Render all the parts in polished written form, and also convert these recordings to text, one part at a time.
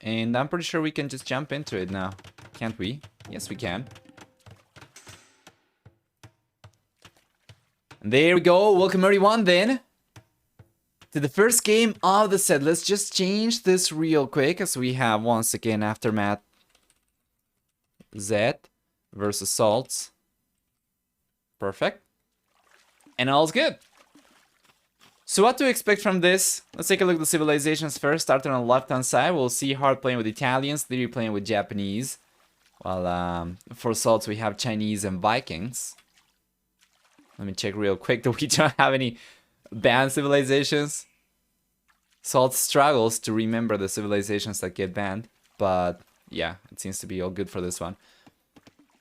And I'm pretty sure we can just jump into it now. Can't we? Yes, we can. And there we go. Welcome everyone then to the first game of the set. Let's just change this real quick as we have once again Aftermath Z versus SalzZ. Perfect. And all's good. So what to expect from this? Let's take a look at the civilizations first. Starting on the left-hand side, we'll see Hearttt playing with Italians, Liereyy playing with Japanese. While for SalzZ, we have Chinese and Vikings. Let me check real quick that we don't have any banned civilizations. SalzZ struggles to remember the civilizations that get banned. But yeah, it seems to be all good for this one.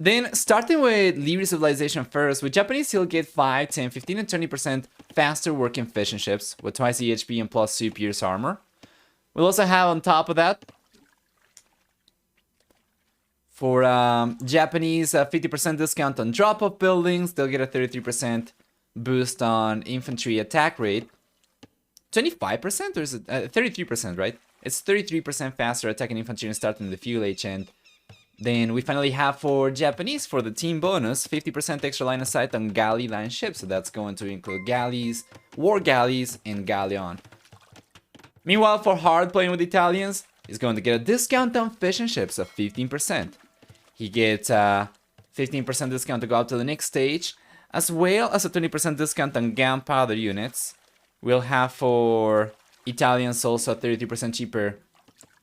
Then, starting with Liereyy civilization first, with Japanese, he'll get 5, 10, 15, and 20% faster working fishing ships with twice the HP and plus 2 pierce armor. We'll also have on top of that, for Japanese, 50% discount on drop-off buildings. They'll get a 33% boost on infantry attack rate. 25%? Or is it 33%, right? It's 33% faster attacking infantry and starting the fuel H. And then we finally have for Japanese, for the team bonus, 50% extra line of sight on galley line ships. So that's going to include galleys, war galleys, and galleon. Meanwhile, for Hearttt playing with Italians, he's going to get a discount on fishing ships of 15%. He gets a 15% discount to go up to the next stage, as well as a 20% discount on gunpowder units. We'll have for Italians also a 33% cheaper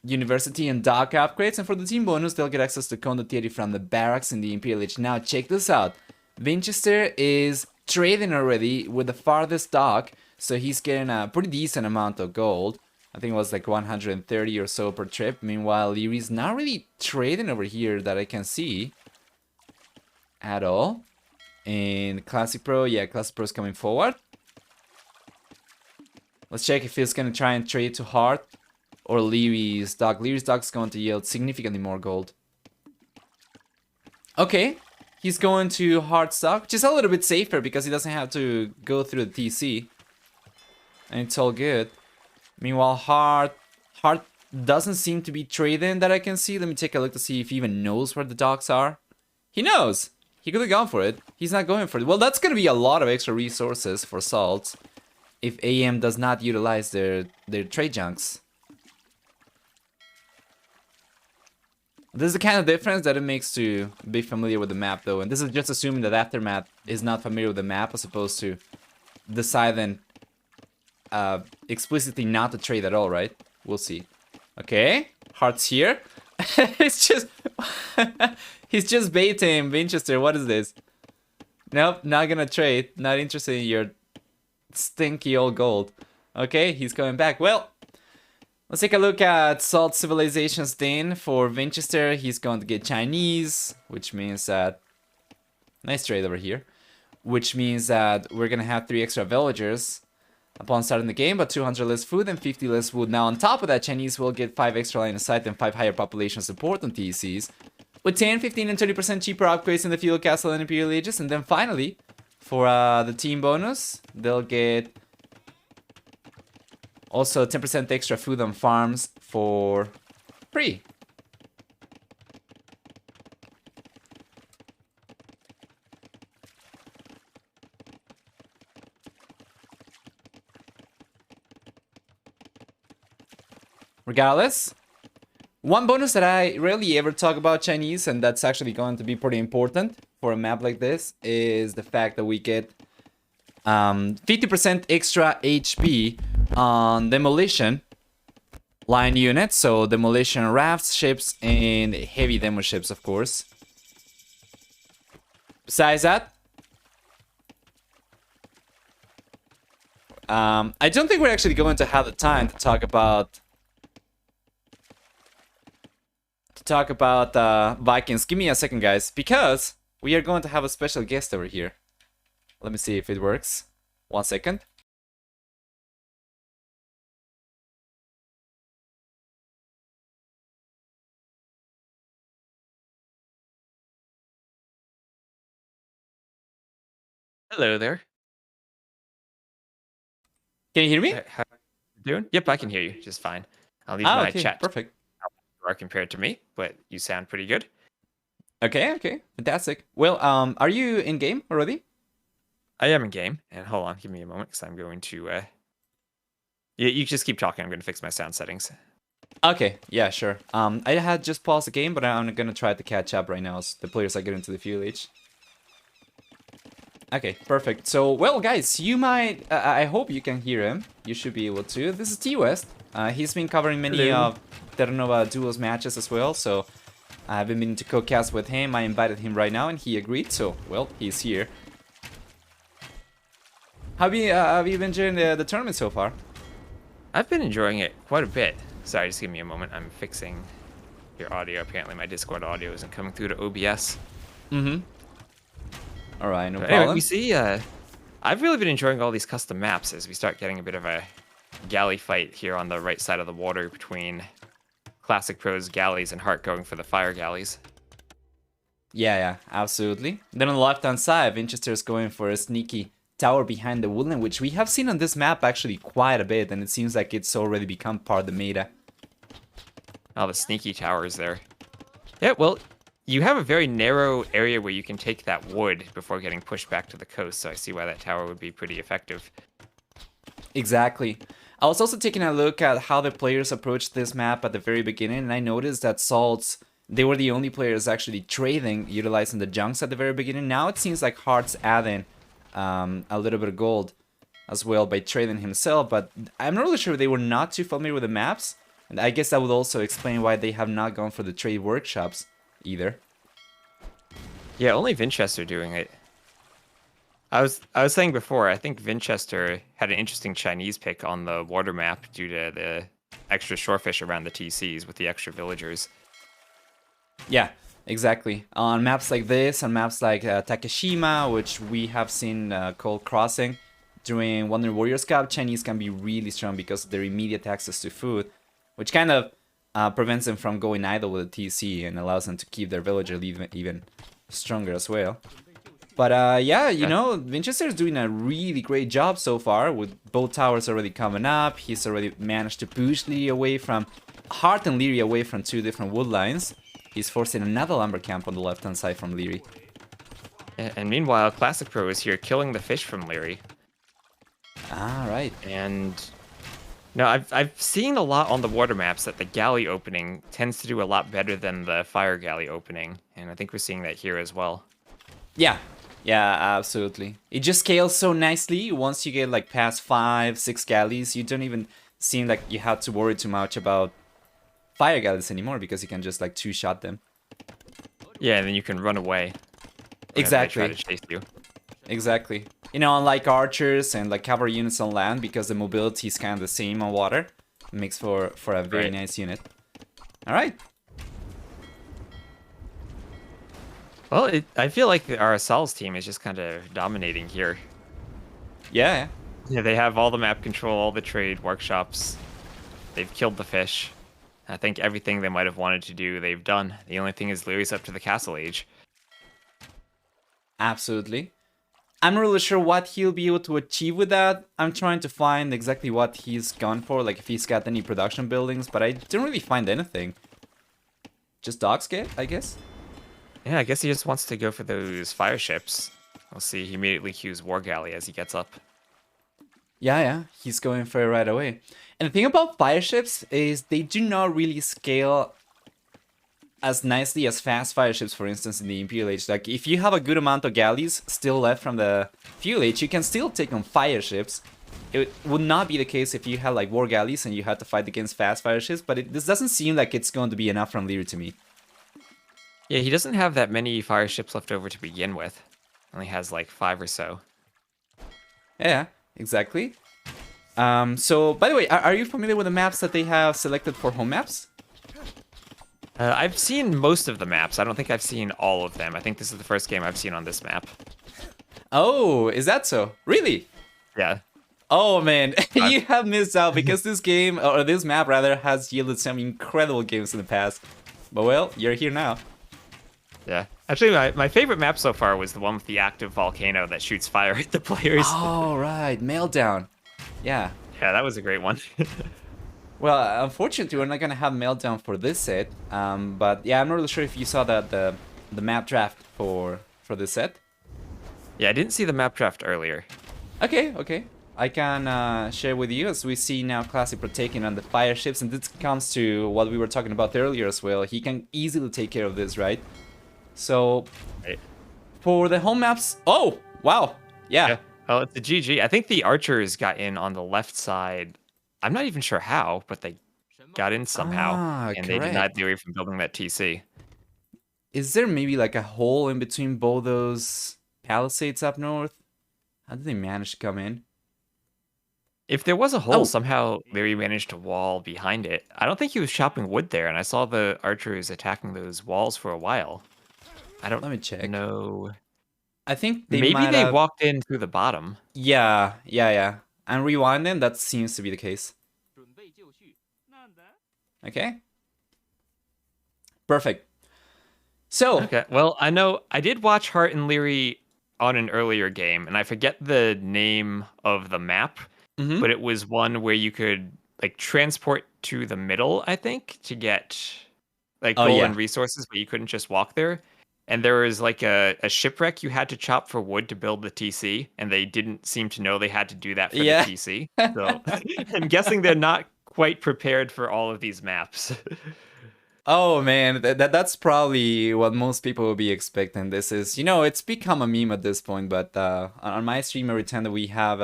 university and dock upgrades, and for the team bonus, they'll get access to condottieri from the barracks in the Imperial Age. Now, check this out. Vinchester is trading already with the farthest dock, so he's getting a pretty decent amount of gold. I think it was like 130 or so per trip. Meanwhile, Lierey's not really trading over here that I can see at all. And Classic Pro, yeah, Classic Pro is coming forward. Let's check if he's going to try and trade to Hearttt or Lierey's dock. Lierey's dock is going to yield significantly more gold. Okay, he's going to Heartt's dock, which is a little bit safer because he doesn't have to go through the TC. And it's all good. Meanwhile, Hearttt doesn't seem to be trading that I can see. Let me take a look to see if he even knows where the docks are. He knows. He could have gone for it. He's not going for it. Well, that's going to be a lot of extra resources for SalzZ if AM does not utilize their trade junks. This is the kind of difference that it makes to be familiar with the map, though. And this is just assuming that Aftermath is not familiar with the map as opposed to deciding explicitly not to trade at all, right? We'll see. Okay, Heartt's here. It's just... He's just baiting Vinchester. What is this? Nope, not gonna trade. Not interested in your stinky old gold. Okay, he's coming back. Well, let's take a look at SalzZ civilizations then. For Vinchester, he's going to get Chinese, which means that... Nice trade over here. Which means that we're gonna have 3 extra villagers upon starting the game, but 200 less food and 50 less wood. Now, on top of that, Chinese will get 5 extra line of sight and 5 higher population support on TCs, with 10, 15, and 30% cheaper upgrades in the Feudal Castle and Imperial Ages. And then finally, for the team bonus, they'll get also 10% extra food on farms for free. Regardless, one bonus that I rarely ever talk about Chinese, and that's actually going to be pretty important for a map like this, is the fact that we get 50% extra HP on demolition line units, so demolition rafts, ships, and heavy demo ships, of course. Besides that, I don't think we're actually going to have the time to talk about Vikings. Give me a second, guys, because we are going to have a special guest over here. Let me see if it works. 1 second. Hello there. Can you hear me? How you doing? Yep, I can hear you just fine. I'll leave my okay, chat. perfect. you are compared to me, but you sound pretty good. Okay, okay, fantastic. Well, are you in game already? I am in game, and hold on, give me a moment, because I'm going to, you just keep talking, I'm going to fix my sound settings. Okay, yeah, sure. I had just paused the game, but I'm gonna try to catch up right now as the players are getting to the FUEL. Okay, perfect. So, well, guys, you might... I hope you can hear him. You should be able to. This is T-West. He's been covering many of Terranova Duos matches as well, so I've been meaning to co-cast with him. I invited him right now, and he agreed, so, well, he's here. Have you been enjoying the tournament so far? I've been enjoying it quite a bit. Sorry, just give me a moment. I'm fixing your audio. Apparently, my Discord audio isn't coming through to OBS. Mm-hmm. All right, no Anyway, problem. we see, I've really been enjoying all these custom maps as we start getting a bit of a galley fight here on the right side of the water between Classic Pro's galleys and Heartt going for the fire galleys. Yeah, absolutely. Then on the left-hand side, Vinchester's going for a sneaky tower behind the woodland, which we have seen on this map actually quite a bit, and it seems like it's already become part of the meta. Oh, the sneaky towers there. Yeah, well, you have a very narrow area where you can take that wood before getting pushed back to the coast, so I see why that tower would be pretty effective. Exactly. I was also taking a look at how the players approached this map at the very beginning, and I noticed that SalzZ, they were the only players actually trading, utilizing the junks at the very beginning. Now it seems like Heartt's adding a little bit of gold as well by trading himself, but I'm not really sure they were not too familiar with the maps, and I guess that would also explain why they have not gone for the trade workshops either. Yeah, only Vinchester doing it. I was saying before, I think Vinchester had an interesting Chinese pick on the water map due to the extra shorefish around the TCs with the extra villagers. Yeah, exactly. On maps like this, on maps like Takeshima, which we have seen called Crossing, during Wandering Warriors Cup, Chinese can be really strong because of their immediate access to food, which kind of prevents them from going idle with a TC and allows them to keep their villager even stronger as well. But yeah, you know, Vinchester's doing a really great job so far with both towers already coming up. He's already managed to push Liereyy away from... Heartt and Liereyy away from two different wood lines. He's forcing another lumber camp on the left-hand side from Liereyy. And meanwhile, Classic Pro is here killing the fish from Liereyy. Ah, right. And... no, I've seen a lot on the water maps that the galley opening tends to do a lot better than the fire galley opening. And I think we're seeing that here as well. Yeah, absolutely. It just scales so nicely. Once you get like past 5, 6 galleys, you don't even seem like you have to worry too much about fire galleys anymore because you can just like two-shot them. Yeah, and then you can run away. Exactly. Try to chase you. Exactly. You know, unlike archers and like cavalry units on land, because the mobility is kind of the same on water, it makes for a very nice unit. All right. Well, I feel like our SalzZ team is just kind of dominating here. Yeah. Yeah, they have all the map control, all the trade workshops. They've killed the fish. I think everything they might have wanted to do, they've done. The only thing is Lierey's up to the castle age. Absolutely. I'm not really sure what he'll be able to achieve with that. I'm trying to find exactly what he's gone for, like if he's got any production buildings, but I didn't really find anything. Just Dogscape, I guess? Yeah, I guess he just wants to go for those fire ships. We'll see, he immediately cues War Galley as he gets up. Yeah, he's going for it right away. And the thing about fire ships is they do not really scale as nicely as fast fire ships, for instance, in the Imperial Age. Like, if you have a good amount of galleys still left from the Fuel Age, you can still take on fire ships. It would not be the case if you had, like, war galleys and you had to fight against fast fire ships, but this doesn't seem like it's going to be enough from Liereyy to me. Yeah, he doesn't have that many fire ships left over to begin with. Only has, like, 5 or so. Yeah, exactly. So, by the way, are you familiar with the maps that they have selected for home maps? I've seen most of the maps. I don't think I've seen all of them. I think this is the first game I've seen on this map. Oh, is that so? Really? Yeah. Oh man, you have missed out because this game, or this map rather, has yielded some incredible games in the past. But well, you're here now. Yeah. Actually, my favorite map so far was the one with the active volcano that shoots fire at the players. Oh, right. Meltdown. Yeah. Yeah, that was a great one. Well, unfortunately, we're not gonna have Meltdown for this set. But yeah, I'm not really sure if you saw the map draft for this set. Yeah, I didn't see the map draft earlier. Okay, okay. I can share with you as we see now ClassicPro taking on the fire ships, and this comes to what we were talking about earlier as well. He can easily take care of this, right? So Right. for the home maps, oh wow, yeah. Oh, it's a GG. I think the archers got in on the left side. I'm not even sure how, but they got in somehow, Ah, and they did not correct. do it from building that TC. Is there maybe like a hole in between both those palisades up north? How did they manage to come in? If there was a hole, Oh, somehow Leary managed to wall behind it. I don't think he was chopping wood there, and I saw the archers attacking those walls for a while. I don't let me check. know. I think they Maybe might they have. walked in through the bottom. Yeah, yeah, yeah. And rewinding, that seems to be the case. Okay. Perfect. So, Okay, well, I know I did watch Hart and Leary on an earlier game, and I forget the name of the map, mhm. but it was one where you could like transport to the middle, I think, to get like Oh gold yeah. and resources, but you couldn't just walk there. And there was like a shipwreck you had to chop for wood to build the TC, and they didn't seem to know they had to do that for the Yeah. TC. So I'm guessing they're not quite prepared for all of these maps. Oh man, that's probably what most people will be expecting. This is, it's become a meme at this point, but on my stream every time that we have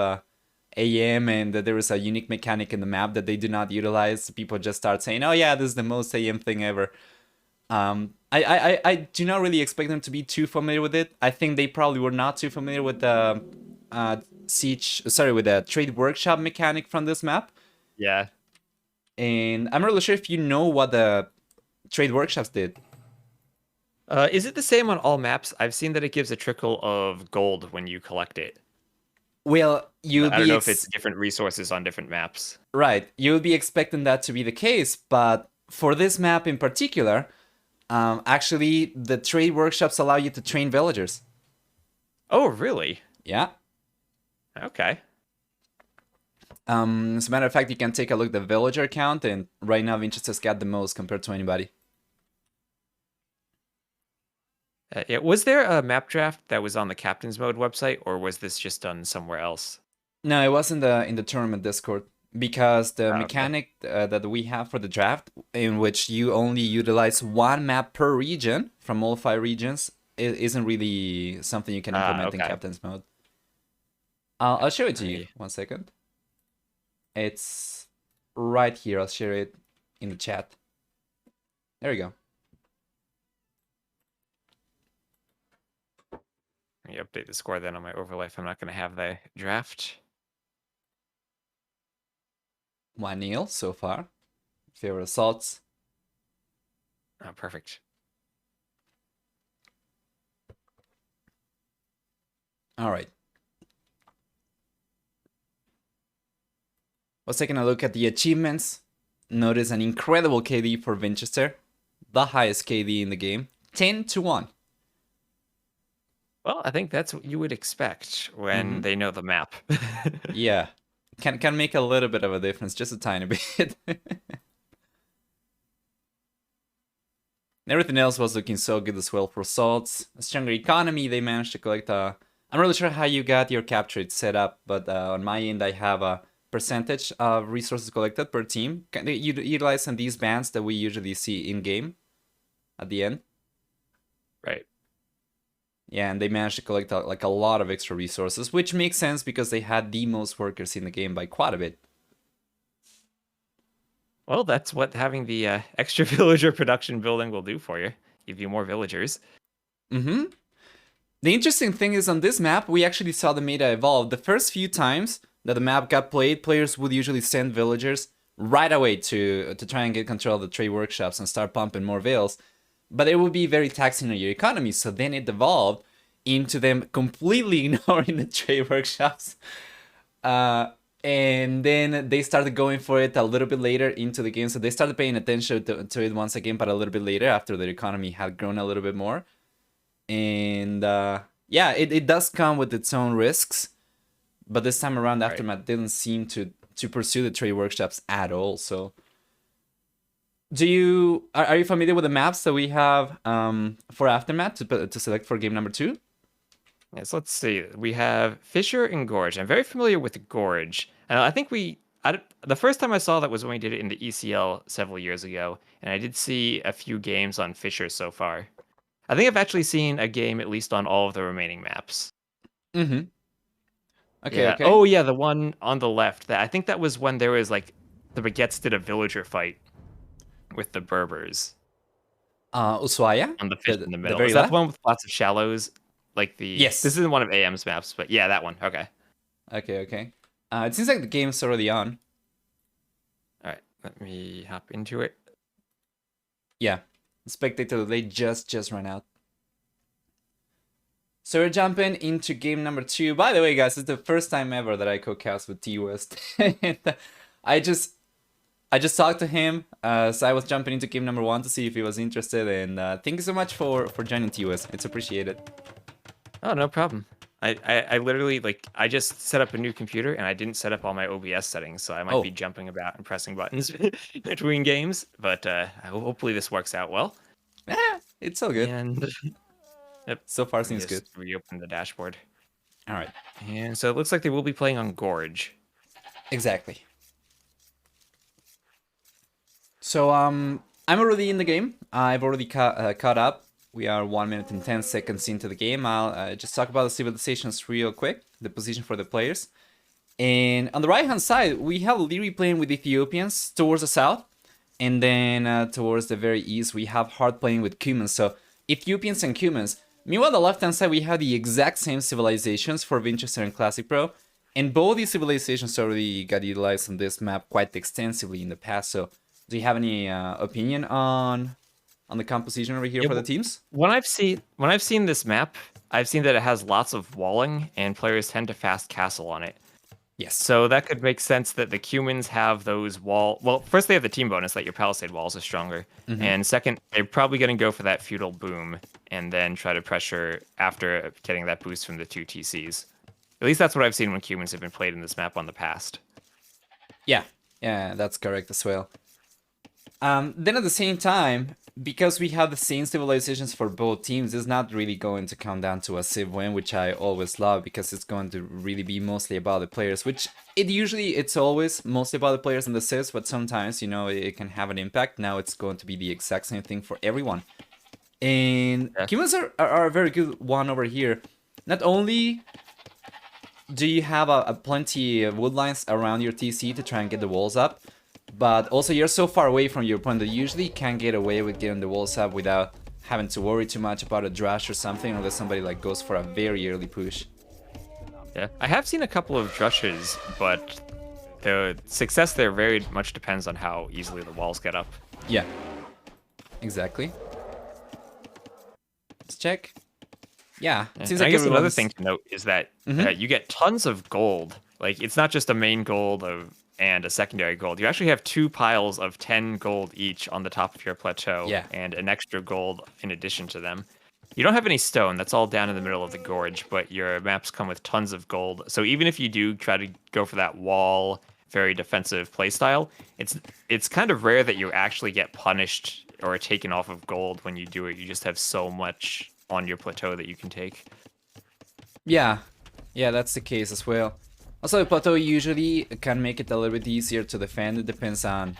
AM and that there is a unique mechanic in the map that they do not utilize, people just start saying, oh yeah, this is the most AM thing ever. I do not really expect them to be too familiar with it. I think they probably were not too familiar with the with the trade workshop mechanic from this map. Yeah. And I'm not really sure if you know what the trade workshops did. Is it the same on all maps? I've seen that it gives a trickle of gold when you collect it. Well, you'll I don't be know if it's different resources on different maps. right. You'll be expecting that to be the case, but for this map in particular, actually, the trade workshops allow you to train villagers. Oh, really? Yeah. Okay. As a matter of fact, you can take a look at the villager count, and right now Vinchester's got the most compared to anybody. Yeah, was there a map draft that was on the Captain's Mode website, or was this just done somewhere else? No, it was in the tournament Discord because the Oh, okay. mechanic that we have for the draft, in which you only utilize one map per region from all 5 regions, isn't really something you can implement in Okay. Captain's Mode. I'll show it to you. Yeah. 1 second. It's right here. I'll share it in the chat. There you go. Let me update the score then on my overlay if I'm not going to have the draft. 1-0 so far. Favor of SalzZ. Oh, perfect. All right. Was taking a look at the achievements. Notice an incredible KD for Vinchester. The highest KD in the game. 10-1. Well, I think that's what you would expect when they know the map. Yeah. Can make a little bit of a difference, just a tiny bit. Everything else was looking so good as well for SalzZ. A stronger economy, they managed to collect a... I'm not really sure how you got your capture rate set up, but on my end I have a percentage of resources collected per team. Utilizing these bands that we usually see in-game at the end. Right. Yeah, and they managed to collect like a lot of extra resources, which makes sense because they had the most workers in the game by quite a bit. Well, that's what having the extra villager production building will do for you. Give you more villagers. Mm-hmm. The interesting thing is on this map, we actually saw the meta evolve. The first few times that the map got played, players would usually send villagers right away to try and get control of the trade workshops and start pumping more vills. But it would be very taxing on your economy, so then it evolved into them completely ignoring the trade workshops. And then they started going for it a little bit later into the game, so they started paying attention to it once again, but a little bit later after their economy had grown a little bit more. And yeah, it does come with its own risks, but this time around Aftermath didn't seem to pursue the trade workshops at all, so Are you familiar with the maps that we have for Aftermath to select for game number 2? Yes, let's see. We have Fissure and Gorge. I'm very familiar with Gorge. I think the first time I saw that was when we did it in the ECL several years ago, and I did see a few games on Fissure so far. I think I've actually seen a game at least on all of the remaining maps. Mm-hmm. Okay, Yeah. okay. Oh, yeah, the one on the left. That I think that was when there was like the Baguettes did a villager fight with the Berbers Ushuaia? on the fish The, in the the middle. very Is that the left? one with lots of shallows? Like this Yes. isn't one of AM's maps, but yeah, that one. Okay. Okay, okay. It seems like the game's already on. All right. Let me hop into it. Yeah. Spectator delay just ran out. So we're jumping into game number 2. By the way, guys, it's the first time ever that I co-cast with T-West. I just talked to him, so I was jumping into game number 1 to see if he was interested, and thank you so much for joining T-West. It's appreciated. Oh, no problem. I literally I just set up a new computer and I didn't set up all my OBS settings, so I might be jumping about and pressing buttons between games. But hopefully this works out well. It's so good. And yep, so far seems good. Reopen the dashboard. All right. And so it looks like they will be playing on Gorge. Exactly. So I'm already in the game. I've already caught up. We are 1 minute and 10 seconds into the game. I'll just talk about the civilizations real quick, the position for the players. And on the right hand side, we have Liereyy playing with Ethiopians towards the south. And then towards the very east, we have Hearttt playing with Cumans. So Ethiopians and Cumans. Meanwhile, on the left hand side, we have the exact same civilizations for Vinchester and Classic Pro. And both these civilizations already got utilized on this map quite extensively in the past. So do you have any opinion on the composition over here for the teams? When I've seen this map, I've seen that it has lots of walling and players tend to fast castle on it. Yes. So that could make sense that the Cumans have those well, first they have the team bonus that your palisade walls are stronger. Mm-hmm. And second, they're probably going to go for that feudal boom and then try to pressure after getting that boost from the 2 TCs. At least that's what I've seen when Cumans have been played in this map on the past. Yeah, that's correct as well. Then at the same time, because we have the same civilizations for both teams, it's not really going to come down to a civ win, which I always love because it's going to really be mostly about the players, which it's always mostly about the players and the civs, but sometimes, it can have an impact. Now it's going to be the exact same thing for everyone. And Cumans are a very good one over here. Not only do you have a plenty of woodlines around your TC to try and get the walls up, but also you're so far away from your opponent that you usually can't get away with getting the walls up without having to worry too much about a drush or something, unless somebody goes for a very early push. Yeah, I have seen a couple of drushes, but the success there very much depends on how easily the walls get up. Yeah, exactly. Let's check. Yeah, it seems like I guess another thing to note is that you get tons of gold. Like, it's not just a main gold and a secondary gold. You actually have 2 piles of 10 gold each on the top of your plateau, and an extra gold in addition to them. You don't have any stone. That's all down in the middle of the gorge, but your maps come with tons of gold. So even if you do try to go for that wall, very defensive playstyle, it's kind of rare that you actually get punished or taken off of gold when you do it. You just have so much on your plateau that you can take. Yeah, that's the case as well. Also, the plateau usually can make it a little bit easier to defend. It depends on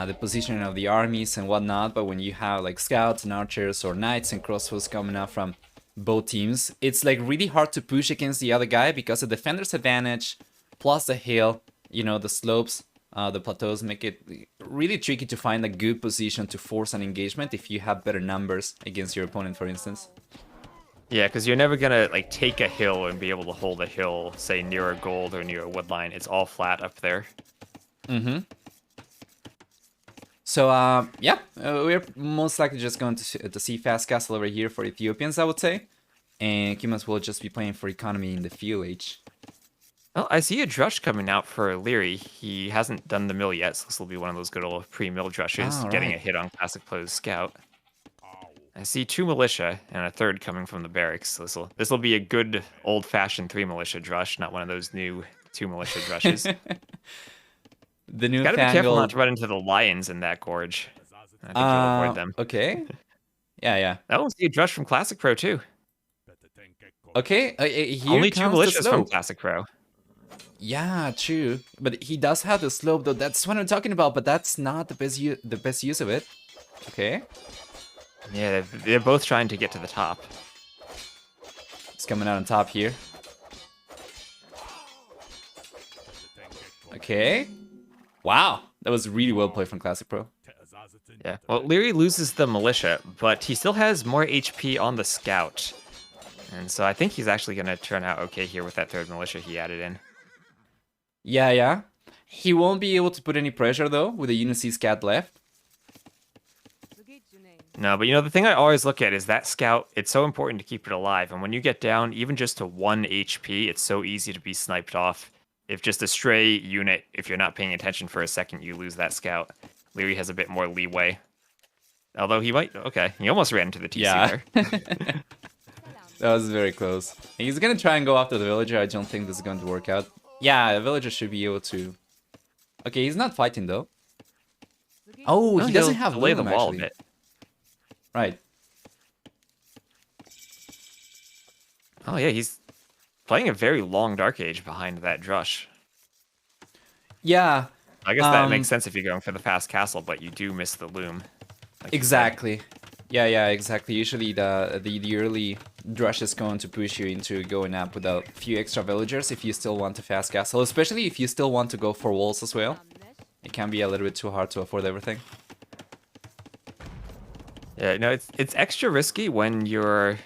the positioning of the armies and whatnot, but when you have scouts and archers or knights and crossbows coming up from both teams, it's really hard to push against the other guy because the defender's advantage plus the hill, the slopes, the plateaus make it really tricky to find a good position to force an engagement if you have better numbers against your opponent, for instance. Yeah, because you're never gonna take a hill and be able to hold a hill, say near a gold or near a woodline. It's all flat up there. Mm-hmm. So we're most likely just going to see fast castle over here for Ethiopians, I would say, and Cumans will just be playing for economy in the field age. Well, I see a drush coming out for Liereyy. He hasn't done the mill yet, so this will be one of those good old pre-mill drushes, getting a hit on Classic Pro's scout. I see 2 militia and a 3rd coming from the barracks. So this will be a good old-fashioned 3 militia drush, not one of those new 2 militia drushes. The new Gotta be careful not to run into the lions in that gorge. I think you'll avoid them. Okay. Yeah. Oh, see a Drush from Classic Pro too. Okay, here Only 2 comes the militias from slope. Classic Pro. Yeah, true. But he does have the slope, though. That's what I'm talking about. But that's not the best use of it. Okay. Yeah, they're both trying to get to the top. It's coming out on top here. Okay. Wow, that was really well played from Classic Pro. Yeah. Well, Liereyy loses the militia, but he still has more HP on the scout. And so I think he's actually going to turn out okay here with that 3rd militia he added in. Yeah. He won't be able to put any pressure, though, with the Unity scat left. No, but the thing I always look at is that scout. It's so important to keep it alive. And when you get down, even just to 1 HP, it's so easy to be sniped off. If just a stray unit, if you're not paying attention for a second, you lose that scout. Liereyy has a bit more leeway. Although he might... Okay, he almost ran into the TC there. That was very close. He's gonna try and go after the villager. I don't think this is going to work out. Yeah, the villager should be able to... Okay, he's not fighting, though. Oh, he doesn't have delay the Loom, wall actually. a bit. Right. Oh, yeah, he's playing a very long Dark Age behind that Drush. Yeah. I guess that makes sense if you're going for the fast castle, but you do miss the loom. Like exactly. Yeah, exactly. Usually the early Drush is going to push you into going up with a few extra villagers if you still want a fast castle, especially if you still want to go for walls as well. It can be a little bit too hard to afford everything. Yeah, no, it's extra risky when the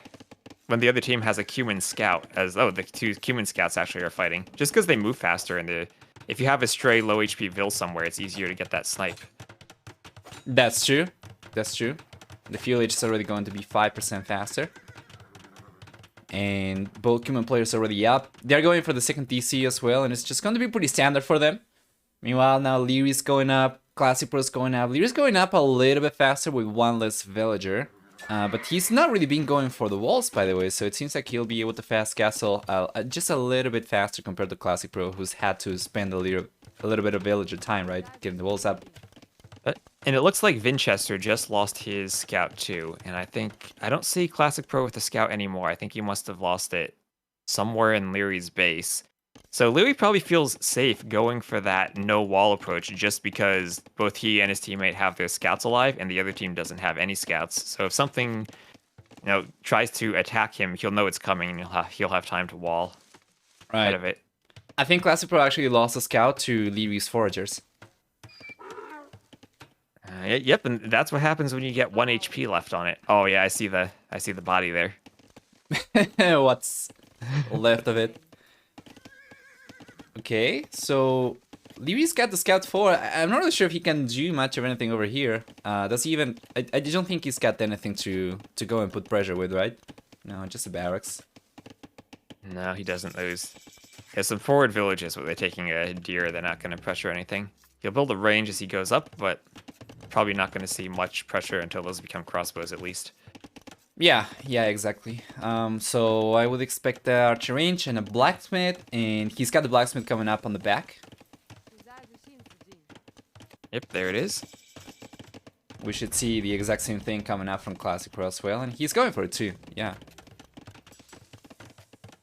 other team has a Cuman scout, the 2 Cuman scouts actually are fighting. Just because they move faster, and if you have a stray low HP Vil somewhere, it's easier to get that snipe. That's true. The fuel age is already going to be 5% faster. And both Cuman players are already up. They're going for the 2nd DC as well, and it's just going to be pretty standard for them. Meanwhile, now Lierey's going up, Classic Pro's going up. Lierey's going up a little bit faster with 1 less villager. But he's not really been going for the walls, by the way, so it seems like he'll be able to fast castle just a little bit faster compared to Classic Pro, who's had to spend a little bit of villager time, right, getting the walls up. And it looks like Vinchester just lost his scout too, and I don't see Classic Pro with the scout anymore. I think he must have lost it somewhere in Lierey's base. So Liereyy probably feels safe going for that no wall approach just because both he and his teammate have their scouts alive and the other team doesn't have any scouts. So if something tries to attack him, he'll know it's coming and he'll have time to wall ahead of it. I think Classic Pro actually lost a scout to Lierey's foragers. Yep, and that's what happens when you get 1 HP left on it. Oh yeah, I see the body there. What's left of it? Okay, so Lierey's got the scout 4. I'm not really sure if he can do much of anything over here. Does he even? I don't think he's got anything to go and put pressure with, right? No, just a barracks. No, he doesn't lose. He has some forward villages where they're taking a deer. They're not going to pressure anything. He'll build a range as he goes up, but probably not going to see much pressure until those become crossbows at least. Yeah, exactly. So I would expect the archer range and a blacksmith, and he's got the blacksmith coming up on the back. Yep, there it is. We should see the exact same thing coming up from Classic Pro as well, and he's going for it too, yeah.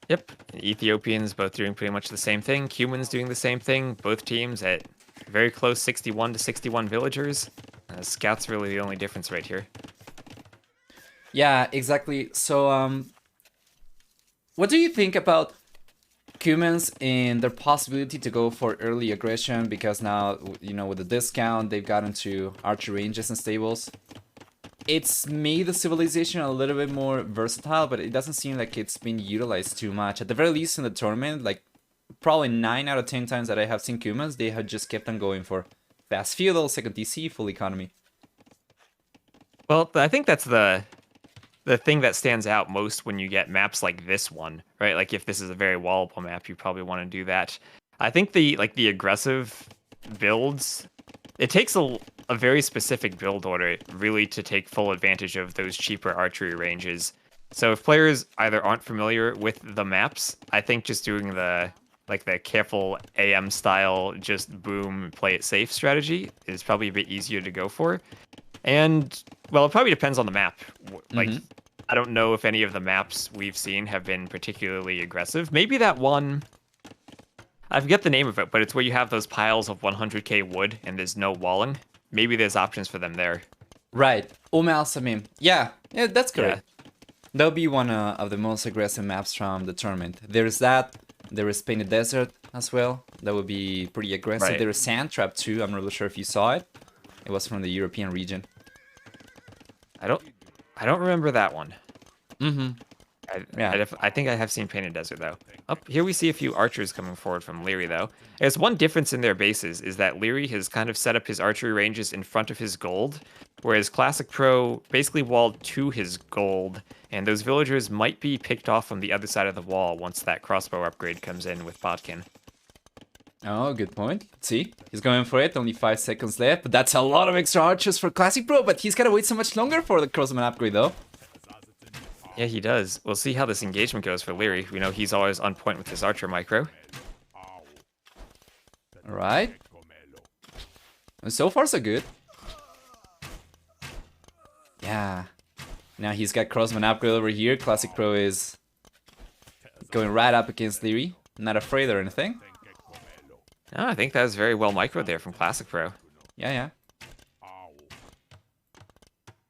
Yep, Ethiopians both doing pretty much the same thing. Cumans doing the same thing. Both teams at very close 61 to 61 villagers. Scouts really the only difference right here. Yeah, exactly. So, what do you think about Cumans and their possibility to go for early aggression? Because now, with the discount, they've gotten to archer ranges and stables. It's made the civilization a little bit more versatile, but it doesn't seem like it's been utilized too much. At the very least in the tournament, like probably 9 out of 10 times that I have seen Cumans, they have just kept on going for fast feudal, 2nd DC, full economy. Well, I think that's the thing that stands out most when you get maps like this one, right? Like if this is a very wallable map, you probably want to do that. I think the aggressive builds, it takes a very specific build order really to take full advantage of those cheaper archery ranges. So if players either aren't familiar with the maps, I think just doing the careful AM style, just boom, play it safe strategy is probably a bit easier to go for. And, well, it probably depends on the map. Like, I don't know if any of the maps we've seen have been particularly aggressive. Maybe that one, I forget the name of it, but it's where you have those piles of 100k wood and there's no walling. Maybe there's options for them there. Right. Samim. Yeah, that's Yeah. correct. That'll be one of the most aggressive maps from the tournament. There's that. There is Painted Desert as well. That would be pretty aggressive. Right. There is Sand Trap too. I'm not really sure if you saw it. It was from the European region. I don't remember that one. Mm-hmm. I think I have seen Painted Desert, though. Up here we see a few archers coming forward from Liereyy, though. There's one difference in their bases, is that Liereyy has kind of set up his archery ranges in front of his gold, whereas Classic Pro basically walled to his gold, and those villagers might be picked off from the other side of the wall once that crossbow upgrade comes in with Botkin. Oh, good point. Let's see. He's going for it. Only 5 seconds left, but that's a lot of extra archers for Classic Pro, but he's gotta wait so much longer for the crossbow upgrade, though. Yeah, he does. We'll see how this engagement goes for Liereyy. We know he's always on point with his archer micro. Alright. And so far, so good. Yeah. Now he's got crossman upgrade over here. Classic Pro is going right up against Liereyy. Not afraid or anything. Oh, I think that was very well micro there from Classic Pro. Yeah.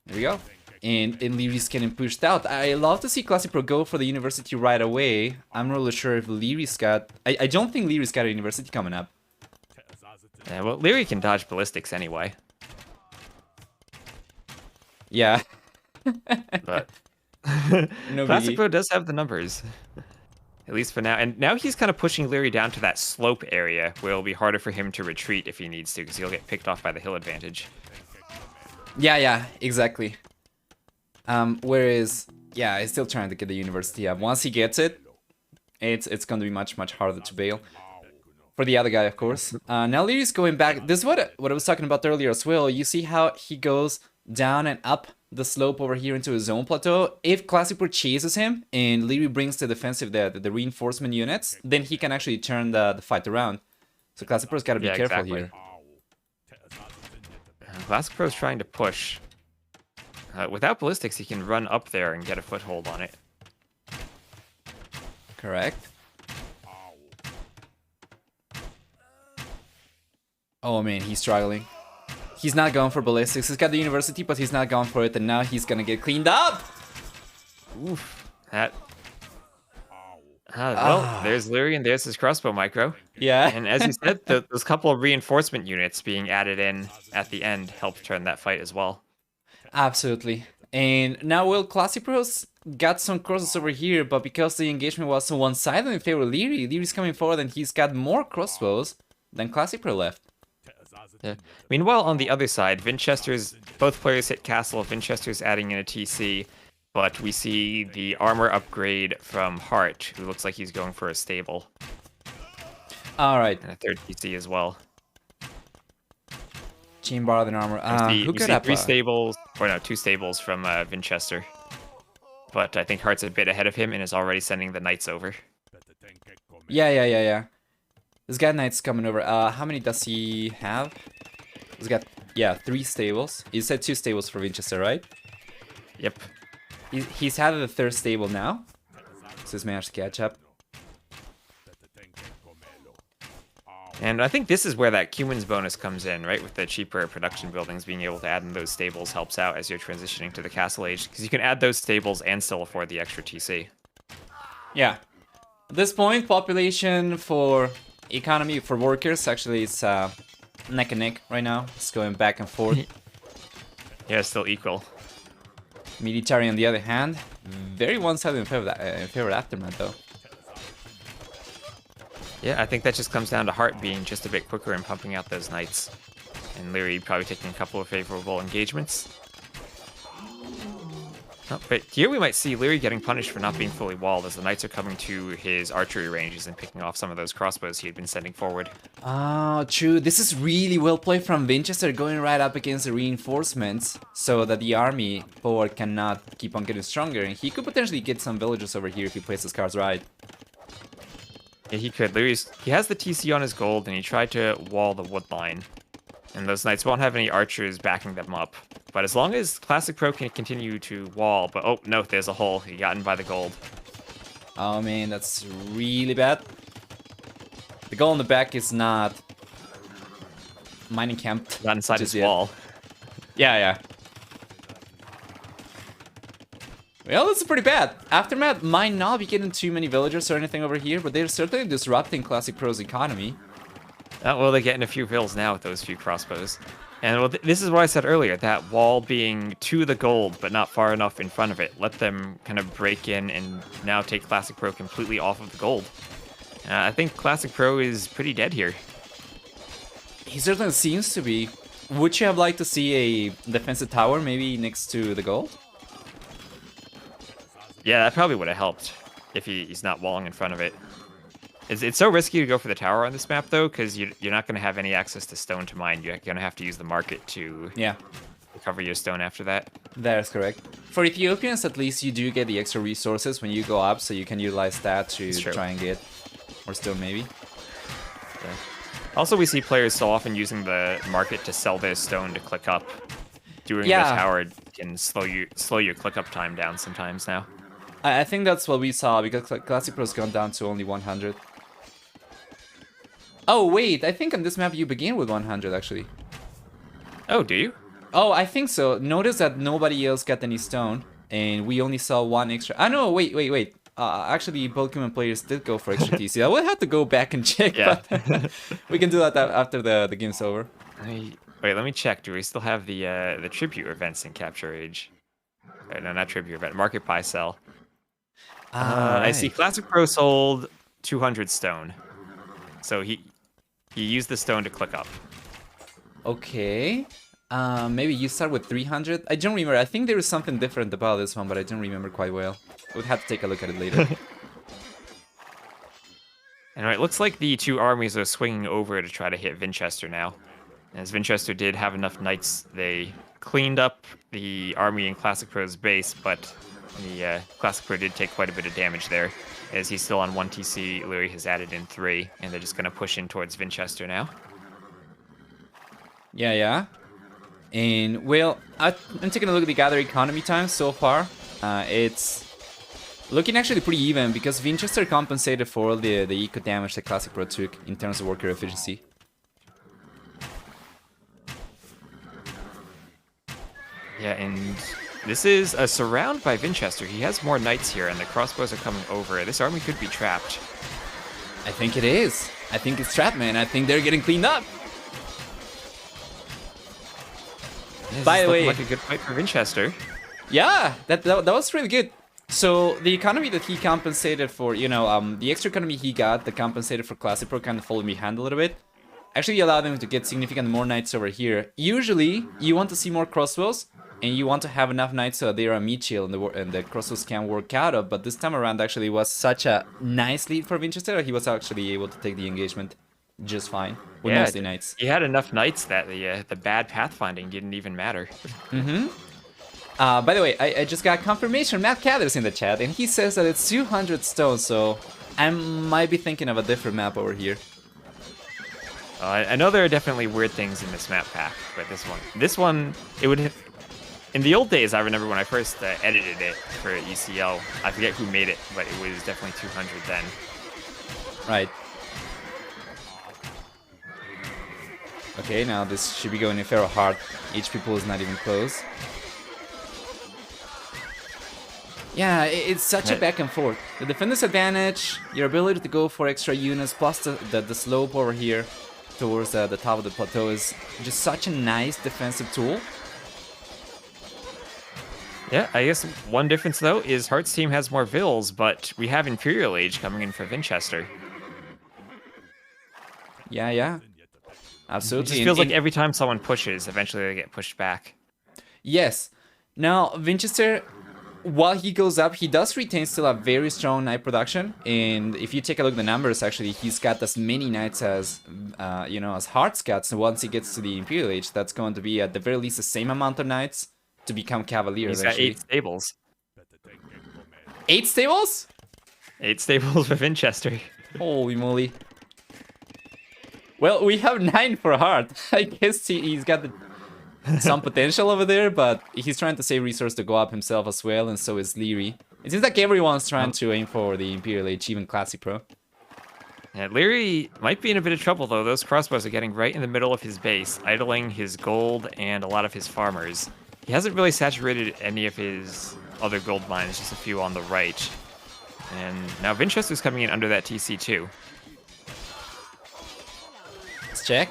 There we go. And Lierey's getting pushed out. I love to see Classic Pro go for the university right away. I'm not really sure if Lierey's got... I don't think Lierey's got a university coming up. Yeah, well, Liereyy can dodge ballistics anyway. Yeah. But No Classic biggie. Pro does have the numbers. At least for now. And now he's kind of pushing Liereyy down to that slope area where it'll be harder for him to retreat if he needs to, because he'll get picked off by the hill advantage. Yeah, exactly. Whereas, yeah, he's still trying to get the university up. Once he gets it, it's going to be much harder to bail. For the other guy, of course. Now Lierey's going back. This is what I was talking about earlier as well. You see how he goes down and up the slope over here into his zone plateau. If Classic Pro chases him and Liereyy brings the defensive, the reinforcement units, then he can actually turn the fight around. So Classic Pro's got to be careful here. Classic Pro's trying to push. Without ballistics, he can run up there and get a foothold on it. Correct. Oh man, he's struggling. He's not going for ballistics. He's got the university, but he's not going for it, and now he's gonna get cleaned up! Oof. Well, there's Liereyy and there's his crossbow micro. Yeah. And as you said, those couple of reinforcement units being added in at the end helped turn that fight as well. Absolutely. And now, well, Classic Pro's got some crosses over here, but because the engagement was so one-sided in favor of Liereyy, Lierey's coming forward and he's got more crossbows than Classic Pro left. Yeah. Meanwhile, on the other side, both players hit castle. Vinchester's adding in a TC, but we see the armor upgrade from Hearttt, who looks like he's going for a stable. Alright. And a third TC as well. Chain bar than armor. We see 3 stables, or no, 2 stables from Vinchester. But I think Heartt's a bit ahead of him and is already sending the knights over. Yeah. This guy knight's coming over. How many does he have? He's got, 3 stables. You said 2 stables for Vinchester, right? Yep. He's had the 3rd stable now. So he's managed to catch up. And I think this is where that Cuman's bonus comes in, right? With the cheaper production buildings, being able to add in those stables helps out as you're transitioning to the Castle Age, because you can add those stables and still afford the extra TC. Yeah. At this point, population for economy for workers, actually it's neck and neck right now. It's going back and forth. Yeah, it's still equal. Military, on the other hand, very one-sided in favor of Aftermath, though. Yeah, I think that just comes down to Hearttt being just a bit quicker and pumping out those knights. And Liereyy probably taking a couple of favorable engagements. Oh, but here we might see Liereyy getting punished for not being fully walled as the knights are coming to his archery ranges and picking off some of those crossbows he had been sending forward. Oh, true. This is really well played from Vinchester, going right up against the reinforcements so that the army forward cannot keep on getting stronger. And he could potentially get some villagers over here if he plays his cards right. Yeah, he could. He has the TC on his gold, and he tried to wall the wood line. And those knights won't have any archers backing them up. But as long as Classic Pro can continue to wall, but oh no, there's a hole. He got in by the gold. Oh man, that's really bad. The goal in the back is not mining camp. Not inside his yet. wall. Yeah. Well, this is pretty bad. Aftermath might not be getting too many villagers or anything over here, but they're certainly disrupting Classic Pro's economy. Well, they're getting a few vills now with those few crossbows. And well, this is what I said earlier, that wall being to the gold, but not far enough in front of it. Let them kind of break in and now take Classic Pro completely off of the gold. I think Classic Pro is pretty dead here. He certainly seems to be. Would you have liked to see a defensive tower maybe next to the gold? Yeah, that probably would have helped if he's not walling in front of it. It's so risky to go for the tower on this map, though, because you're not going to have any access to stone to mine. You're going to have to use the market to recover your stone after that. That is correct. For Ethiopians, at least, you do get the extra resources when you go up, so you can utilize that to try and get more stone, maybe. Yeah. Also, we see players so often using the market to sell their stone to click up. Doing the tower can slow your click up time down sometimes now. I think that's what we saw, because Classic Pro's gone down to only 100. Oh, wait, I think on this map you begin with 100, actually. Oh, do you? Oh, I think so. Notice that nobody else got any stone, and we only saw one extra. Ah, no, wait. Actually, both human players did go for extra TC. I would have to go back and check, but we can do that after the game's over. Wait, let me check. Do we still have the tribute events in Capture Age? No, not tribute event. Market buy sell. I see Classic Pro sold 200 stone. So he used the stone to click up. Okay. Maybe you start with 300? I don't remember. I think there is something different about this one, but I don't remember quite well. We'll have to take a look at it later. And it looks like the two armies are swinging over to try to hit Vinchester now. As Vinchester did have enough knights, they cleaned up the army in Classic Pro's base, but the Classic Pro did take quite a bit of damage there. As he's still on 1 TC, Liereyy has added in 3, and they're just going to push in towards Vinchester now. Yeah. And, well, I'm taking a look at the gather economy time so far. It's looking actually pretty even, because Vinchester compensated for all the eco damage that Classic Pro took in terms of worker efficiency. Yeah, and this is a surround by Vinchester. He has more knights here, and the crossbows are coming over. This army could be trapped. I think it is. I think it's trapped, man. I think they're getting cleaned up. By the way, like a good fight for Vinchester. Yeah, that was really good. So the economy that he compensated for, the extra economy he got that compensated for Classic Pro kind of followed behind a little bit. Actually allowed him to get significant more knights over here. Usually, you want to see more crossbows, and you want to have enough knights so that they are a meat shield and the crossbows can work out of. But this time around, actually was such a nice lead for Vinchester. He was actually able to take the engagement just fine with mostly knights. He had enough knights that the bad pathfinding didn't even matter. By the way, I just got confirmation. Matt Cather's in the chat, and he says that it's 200 stone, so I might be thinking of a different map over here. I know there are definitely weird things in this map pack, but this one, it would. In the old days, I remember when I first edited it for ECL. I forget who made it, but it was definitely 200 then. Right. Okay, now this should be going in Pharaoh hard. HP pool is not even close. Yeah, it's such a back and forth. The defender's advantage, your ability to go for extra units, plus the slope over here towards the top of the plateau is just such a nice defensive tool. Yeah, I guess one difference, though, is Heartt's team has more vills, but we have Imperial Age coming in for Vinchester. Yeah. Absolutely. It just feels like every time someone pushes, eventually they get pushed back. Yes. Now, Vinchester, while he goes up, he does retain still a very strong knight production. And if you take a look at the numbers, actually, he's got as many knights as, as Heartt's got. So once he gets to the Imperial Age, that's going to be at the very least the same amount of knights to become Cavaliers. He's got 8 stables. 8 stables? 8 stables for Vinchester. Holy moly. Well, we have 9 for Heartt. I guess he's got the... some potential over there, but he's trying to save resource to go up himself as well, and so is Liereyy. It seems like everyone's trying to aim for the Imperial Age, even Classic Pro. Yeah, Liereyy might be in a bit of trouble, though. Those crossbows are getting right in the middle of his base, idling his gold and a lot of his farmers. He hasn't really saturated any of his other gold mines, just a few on the right. And now Vinchester's coming in under that TC too. Let's check.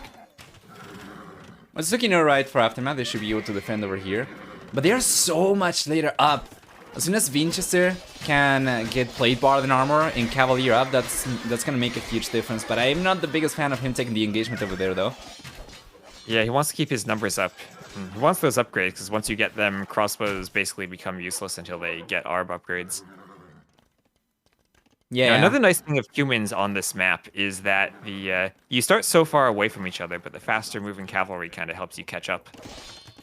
Well, it's looking alright for Aftermath. They should be able to defend over here. But they are so much later up. As soon as Vinchester can get plate bar than armor and Cavalier up, that's gonna make a huge difference. But I'm not the biggest fan of him taking the engagement over there, though. Yeah, he wants to keep his numbers up. He wants those upgrades, because once you get them, crossbows basically become useless until they get ARB upgrades. Yeah. Now, another nice thing of humans on this map is that you start so far away from each other, but the faster moving cavalry kind of helps you catch up.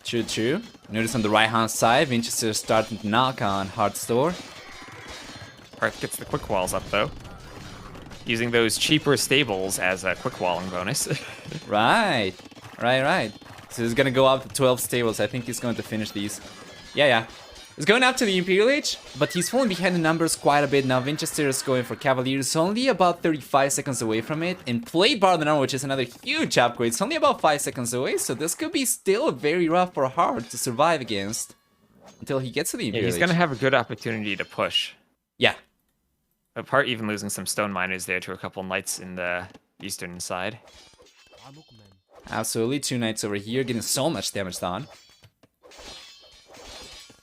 True, true. Notice on the right-hand side, Vinchester is starting to knock on Heartt's door. Heartt gets the quick walls up, though. Using those cheaper stables as a quick walling bonus. Right. So he's gonna go up to 12 stables. I think he's going to finish these. Yeah. He's going up to the Imperial Age, but he's falling behind the numbers quite a bit now. Vinchester is going for Cavaliers, only about 35 seconds away from it. And Plate Bar the number, which is another huge upgrade, it's only about 5 seconds away. So this could be still very rough for Heartt to survive against until he gets to the Imperial Age. He's going to have a good opportunity to push. Yeah. Apart even losing some stone miners there to a couple knights in the eastern side. Absolutely, 2 knights over here, getting so much damage done.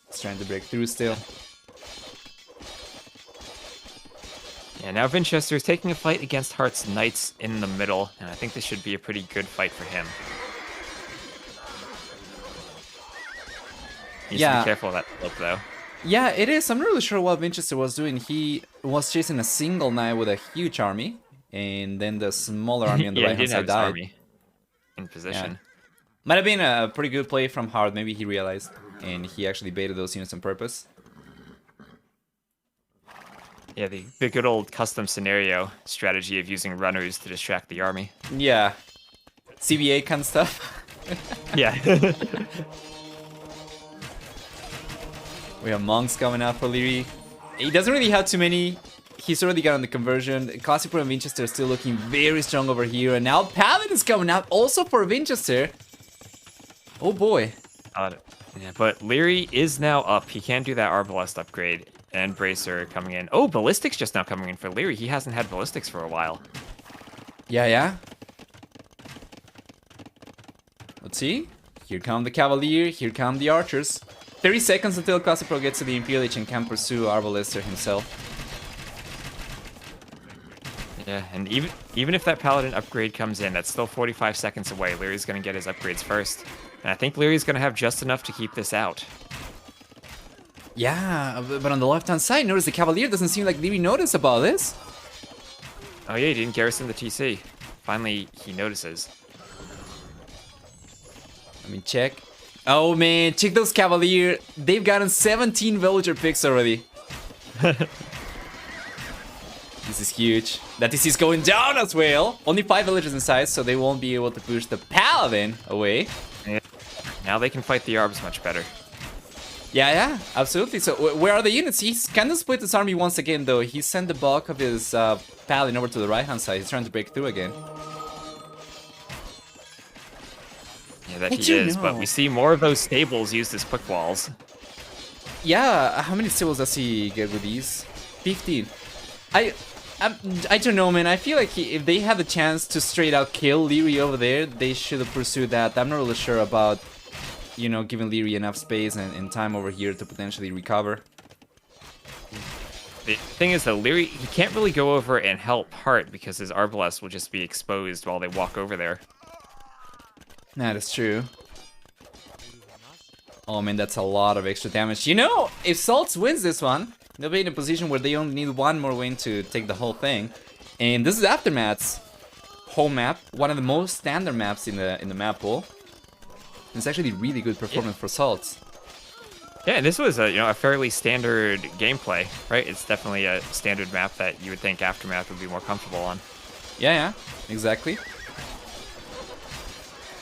He's trying to break through still. Yeah, now Vinchester is taking a fight against Heartt's knights in the middle, and I think this should be a pretty good fight for him. Needs to be careful of that slope, though. Yeah, it is. I'm not really sure what Vinchester was doing. He was chasing a single knight with a huge army, and then the smaller army on the right-hand side died. Army in position. Yeah. Might have been a pretty good play from Heartt. Maybe he realized, and he actually baited those units on purpose. Yeah, the good old custom scenario strategy of using runners to distract the army. Yeah. CBA kind of stuff. Yeah. We have monks coming out for Liereyy. He doesn't really have too many. He's already got on the conversion. Classic Pro and Vinchester are still looking very strong over here. And now Paladin is coming out also for Vinchester. Oh boy. Yeah, but Liereyy is now up. He can do that Arbalest upgrade. And Bracer coming in. Oh, Ballistics just now coming in for Liereyy. He hasn't had Ballistics for a while. Yeah. Let's see. Here come the Cavalier. Here come the Archers. 30 seconds until Classic Pro gets to the Imperial Age and can pursue Arbalester himself. Yeah, and even if that Paladin upgrade comes in, that's still 45 seconds away. Lierey's going to get his upgrades first. And I think Lierey's going to have just enough to keep this out. Yeah, but on the left-hand side, notice the Cavalier doesn't seem like Liereyy noticed about this. Oh yeah, he didn't garrison the TC. Finally, he notices. Let me check. Oh man, check those Cavalier. They've gotten 17 villager picks already. This is huge. That TC is going down as well. Only 5 villagers inside, so they won't be able to push the Paladin away. Yeah. Now they can fight the Arbs much better. Yeah, absolutely. So where are the units? He's kind of split his army once again, though. He sent the bulk of his Paladin over to the right-hand side. He's trying to break through again. Yeah, that he is, but we see more of those stables used as quick walls. Yeah, how many stables does he get with these? 15. I don't know, man. I feel like if they had the chance to straight out kill Liereyy over there, they should have pursued that. I'm not really sure about, you know, giving Liereyy enough space and time over here to potentially recover. The thing is, though, Liereyy, he can't really go over and help Heartt because his Arbalest will just be exposed while they walk over there. That is true. Oh man, that's a lot of extra damage. You know, if SalzZ wins this one, they'll be in a position where they only need one more win to take the whole thing. And this is Aftermath's home map, one of the most standard maps in the map pool. It's actually really good performance for SalzZ. Yeah, and this was a fairly standard gameplay, right? It's definitely a standard map that you would think Aftermath would be more comfortable on. Yeah, exactly.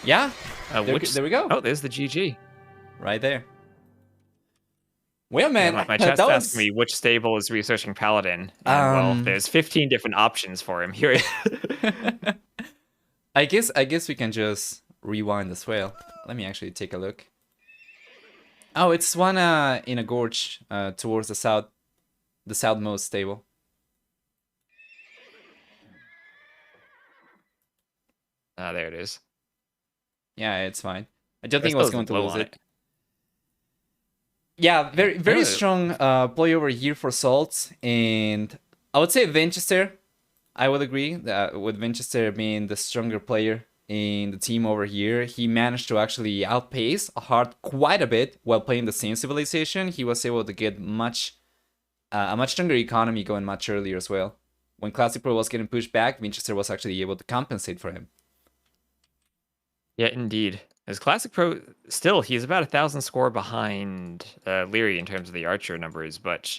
Yeah, there we go. Oh, there's the GG. Right there. Well, man, Yeah, my that chat's asking was me which stable is researching Paladin, and well, there's 15 different options for him here. I guess we can just rewind as well. Let me actually take a look. Oh, it's one in a gorge towards the southmost stable. Ah, there it is. Yeah, it's fine. I don't There think I still was is a going to glow lose on it. Yeah, very Oh, strong play over here for SalzZ, and I would say Vinchester. I would agree that with Vinchester being the stronger player in the team over here, he managed to actually outpace Hearttt quite a bit while playing the same civilization. He was able to get a much stronger economy going much earlier as well. When Classic Pro was getting pushed back, Vinchester was actually able to compensate for him. Yeah, indeed. As Classic Pro, still, he's about 1,000 score behind Liereyy in terms of the Archer numbers, but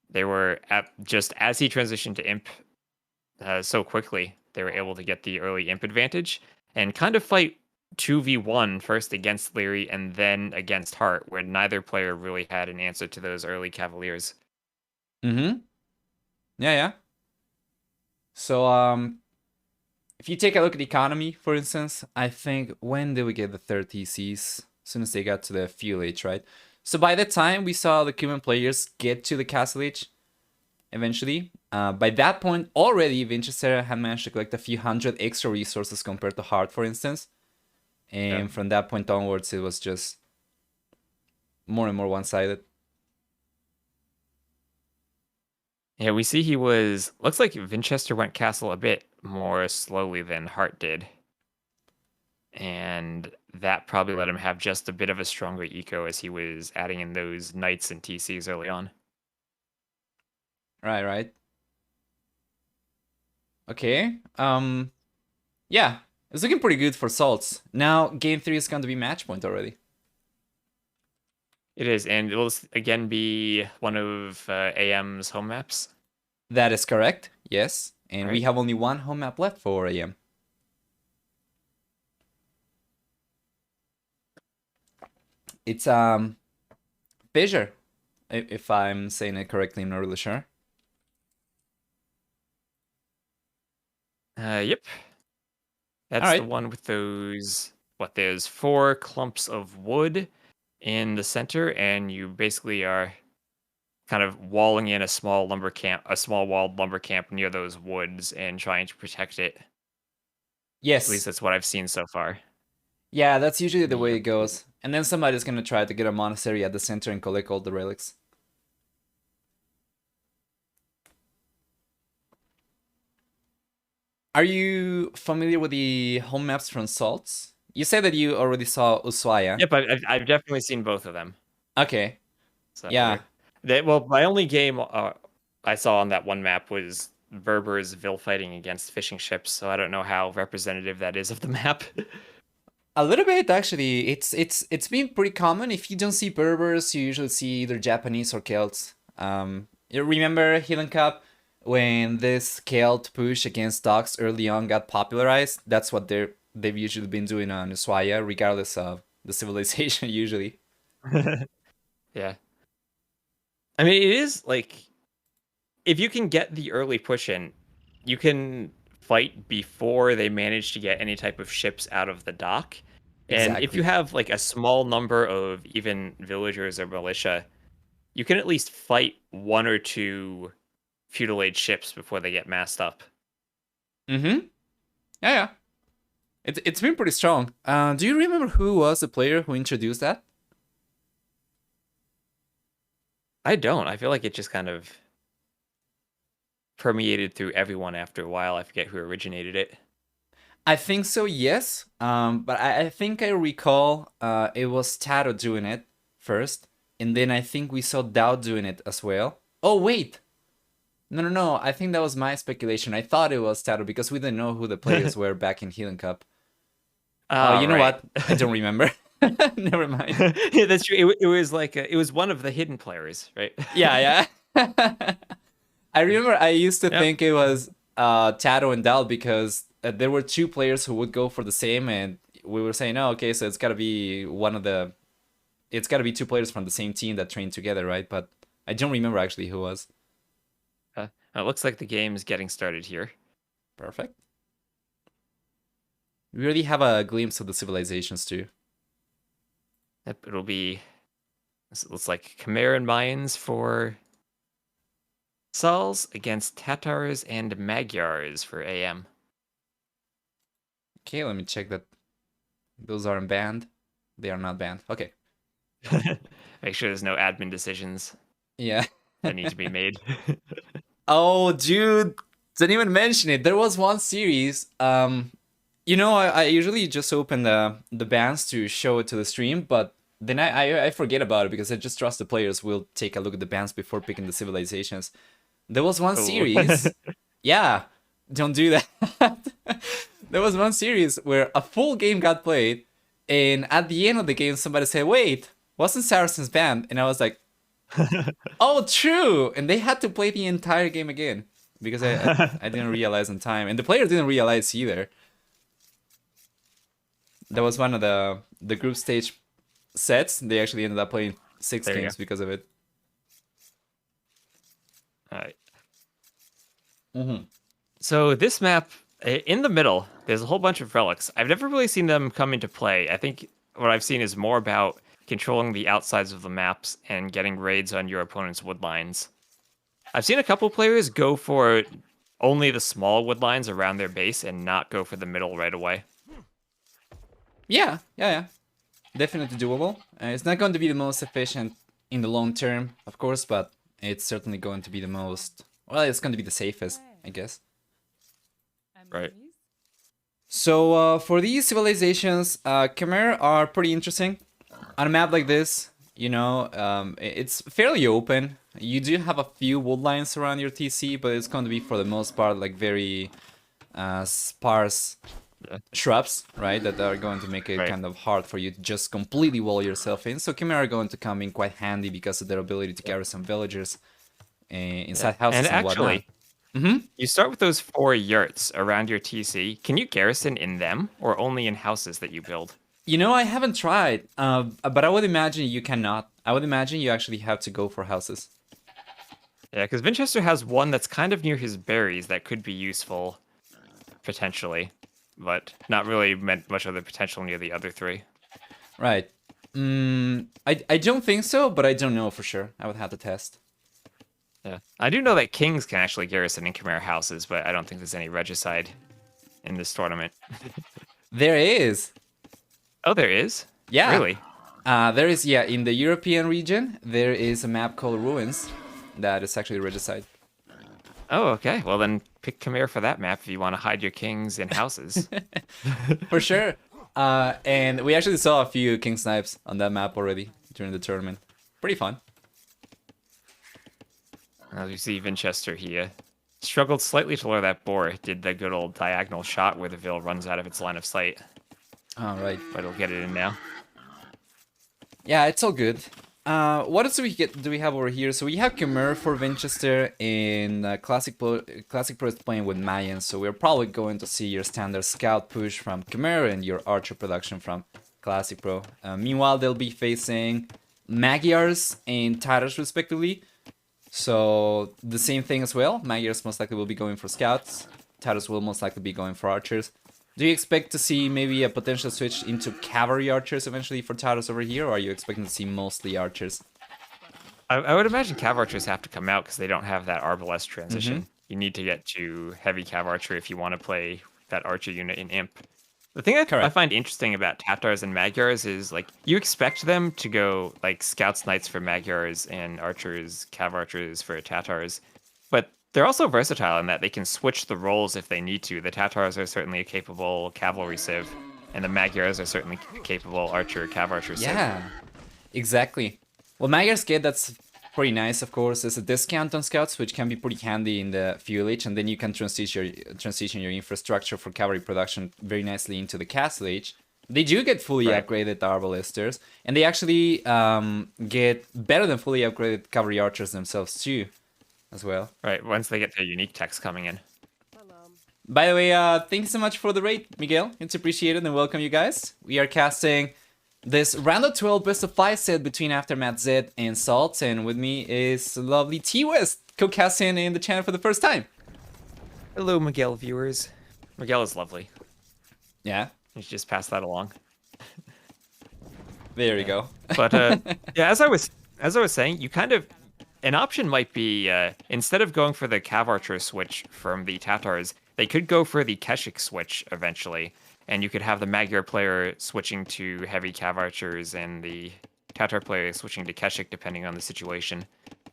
they were just as he transitioned to Imp so quickly, they were able to get the early Imp advantage and kind of fight 2v1 first against Liereyy and then against Hearttt, where neither player really had an answer to those early Cavaliers. Mm-hmm. Yeah. So, if you take a look at the economy, for instance, I think, when did we get the third TCs? As soon as they got to the fuel age, right? So by the time we saw the Cuban players get to the castle age, eventually, by that point, already Vinchester had managed to collect a few hundred extra resources compared to Hearttt, for instance. And from that point onwards, it was just more and more one-sided. Yeah, we see he was. Looks like Vinchester went castle a bit more slowly than Hearttt did. And that probably let him have just a bit of a stronger eco as he was adding in those knights and TCs early on. Right. Okay. Yeah. It's looking pretty good for SalzZ. Now, game 3 is going to be match point already. It is, and it will again be one of AM's home maps. That is correct, yes. And we Right. have only one home map left for AM. It's Fissure, if I'm saying it correctly. I'm not really sure. Yep. That's All the right. one with those. What? There's 4 clumps of wood in the center, and you basically are kind of walling in a small walled lumber camp near those woods and trying to protect it. At least Yes. that's what I've seen so far. Yeah, that's usually the way Yep. it goes. And then somebody's gonna try to get a monastery at the center and collect all the relics. Are you familiar with the home maps from SalzZ? You said that you already saw Ushuaia. Yep, I've definitely seen both of them. Okay. So Yeah. well, my only game I saw on that one map was Berber's Vil fighting against fishing ships, so I don't know how representative that is of the map. A little bit, actually. It's been pretty common. If you don't see Berbers, you usually see either Japanese or Celts. You remember Healing Cup when this Celt push against dogs early on got popularized? That's what they've usually been doing on Ushuaia, regardless of the civilization. Usually. Yeah. I mean, it is like if you can get the early push in, you can fight before they manage to get any type of ships out of the dock. And if Exactly. you have like a small number of even villagers or militia, you can at least fight 1 or 2 feudal age ships before they get massed up. Mm-hmm. Yeah. It's been pretty strong. Do you remember who was the player who introduced that? I don't. I feel like it just kind of permeated through everyone after a while. I forget who originated it. I think so, yes. But I think I recall it was Tato doing it first, and then I think we saw Dao doing it as well. Oh wait, no. I think that was my speculation. I thought it was Tato because we didn't know who the players were back in Healing Cup. Oh, you know Right. what? I don't remember. Never mind. Yeah, that's true. It was like it was one of the hidden players, right? Yeah. I remember I used to Yep. think it was Tato and Dal because there were 2 players who would go for the same, and we were saying, oh, okay, so it's got to be it's got to be two players from the same team that train together, right? But I don't remember actually who was. It looks like the game is getting started here. Perfect. We already have a glimpse of the civilizations too. Yep, it'll be. It looks like Khmer and Mayans for SalzZ against Tatars and Magyars for AM. Okay, let me check that those aren't banned. They are not banned. Okay. Make sure there's no admin decisions Yeah. that need to be made. Oh, dude, didn't even mention it. There was one series. You know, I usually just open the bans to show it to the stream, but then I forget about it because I just trust the players will take a look at the bans before picking the civilizations. There was one series. Yeah, don't do that. There was one series where a full game got played, and at the end of the game, somebody said, "Wait, wasn't Saracens banned?" And I was like, "Oh, true!" And they had to play the entire game again because I didn't realize in time, and the player didn't realize either. That was one of the group stage sets. They actually ended up playing 6 games because of it. All right. Mm-hmm. So this map, in the middle, there's a whole bunch of relics. I've never really seen them come into play. I think what I've seen is more about controlling the outsides of the maps and getting raids on your opponent's wood lines. I've seen a couple players go for only the small wood lines around their base and not go for the middle right away. Yeah. Definitely doable. It's not going to be the most efficient in the long term, of course, but it's certainly going to be the most... Well, it's going to be the safest, I guess. Right. So for these civilizations, Khmer are pretty interesting. On a map like this, you know, it's fairly open. You do have a few wood lines around your TC, but it's going to be for the most part like very sparse shrubs, right? That are going to make it kind of hard for you to just completely wall yourself in. So Khmer are going to come in quite handy because of their ability to carry some villagers inside houses and whatnot. You start with those 4 yurts around your TC. Can you garrison in them or only in houses that you build? You know, I haven't tried, but I would imagine you cannot. I would imagine you actually have to go for houses. Yeah, because Vinchester has one that's kind of near his berries that could be useful, potentially, but not really meant much of the potential near the other 3. Right. I don't think so, but I don't know for sure. I would have to test. Yeah, I do know that kings can actually garrison in Khmer houses, but I don't think there's any regicide in this tournament. There is. Oh, there is? Yeah. Really? There is, yeah, in the European region, there is a map called Ruins that is actually regicide. Oh, okay. Well, then pick Khmer for that map if you want to hide your kings in houses. For sure. And we actually saw a few king snipes on that map already during the tournament. Pretty fun. As you see, Vinchester here struggled slightly to lure that boar. Did the good old diagonal shot where the Vil runs out of its line of sight. All right. But he'll get it in now. Yeah, it's all good. What else do we have over here? So we have Khmer for Vinchester, and Classic Pro is playing with Mayans. So we're probably going to see your standard scout push from Khmer and your archer production from Classic Pro. Meanwhile, they'll be facing Magyars and Tatars respectively. So the same thing as well. Magyars most likely will be going for scouts. Tatars will most likely be going for archers. Do you expect to see maybe a potential switch into cavalry archers eventually for Tatars over here, or are you expecting to see mostly archers? I would imagine cav archers have to come out because they don't have that arbalest transition. You need to get to heavy cav archer if you want to play that archer unit in Imp. The thing that I find interesting about Tatars and Magyars is, like, you expect them to go, like, Scouts Knights for Magyars and Archers, Cav Archers for Tatars, but they're also versatile in that they can switch the roles if they need to. The Tatars are certainly a capable cavalry civ, and the Magyars are certainly capable Archer, Cav Archer civ. Yeah, exactly. Well, Magyar's get that's pretty nice, of course. There's a discount on scouts, which can be pretty handy in the fuel age, and then you can transition your infrastructure for cavalry production very nicely into the castle age. They do get fully upgraded arbalesters, and they actually get better than fully upgraded cavalry archers themselves too, as well. Right, once they get their unique techs coming in. By the way, thank you so much for the raid, Miguel. It's appreciated and welcome you guys. We are casting this round of 12 best of 5 set between Aftermath Z and SalzZ, and with me is lovely T-West, co-casting in the channel for the first time. Hello, Miguel viewers. Miguel is lovely. Yeah. You should just pass that along. There we go. But yeah, as I was saying, you kind of an option might be instead of going for the Cav Archer switch from the Tatars, they could go for the Keshik switch eventually, and you could have the Magyar player switching to heavy Cav Archers and the Tatar player switching to Keshik depending on the situation.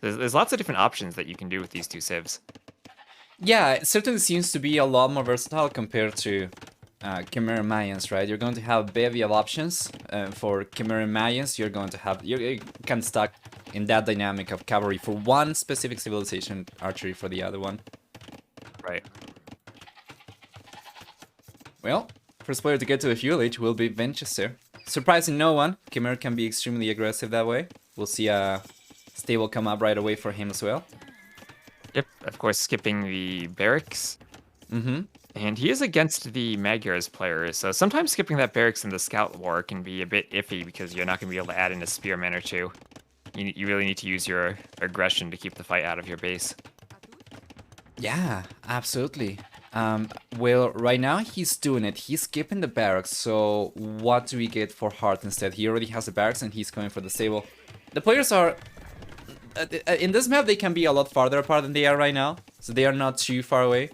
There's lots of different options that you can do with these two civs. Yeah, it certainly seems to be a lot more versatile compared to Chimera Mayans, right? You're going to have a bevy of options. For Chimera Mayans, you're kind of stuck in that dynamic of cavalry for one specific civilization, archery for the other one. Right. Well, first player to get to a fuel age will be Vinchester. Surprising no one, Chimera can be extremely aggressive that way. We'll see a stable come up right away for him as well. Yep, of course, skipping the barracks. Mm-hmm. And he is against the Magyars player, so sometimes skipping that barracks in the scout war can be a bit iffy because you're not going to be able to add in a spearman or two. You really need to use your aggression to keep the fight out of your base. Yeah, absolutely. Well, right now he's doing it. He's skipping the barracks, so what do we get for Heart instead? He already has the barracks and he's going for the stable. The players are... in this map, they can be a lot farther apart than they are right now, so they are not too far away.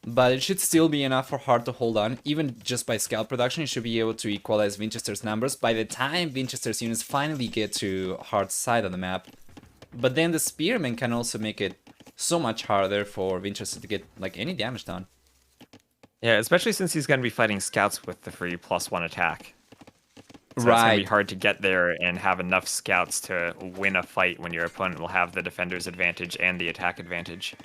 But it should still be enough for Heart to hold on. Even just by scout production, he should be able to equalize Vinchester's numbers by the time Vinchester's units finally get to Heart's side of the map. But then the Spearmen can also make it so much harder for Vinchester to get like any damage done. Yeah, especially since he's going to be fighting scouts with the free +1 attack. So Right. it's going to be hard to get there and have enough scouts to win a fight when your opponent will have the defender's advantage and the attack advantage.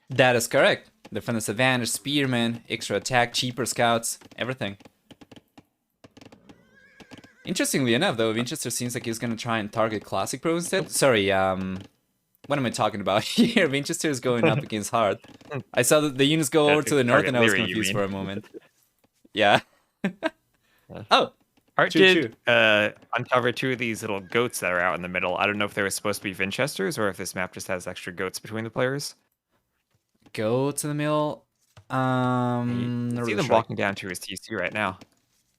That is correct. Defender's advantage, spearmen, extra attack, cheaper scouts, everything. Interestingly enough, though, Vinchester seems like he's gonna try and target Classic Pro instead. Sorry, what am I talking about here? Vinchester is going up against Heart. I saw that the units go over to the north and I was confused for a moment. Yeah. Oh! Heart did uncover two of these little goats that are out in the middle. I don't know if they were supposed to be Vinchesters or if this map just has extra goats between the players. Go to the mill. You see them walking down to his TC right now.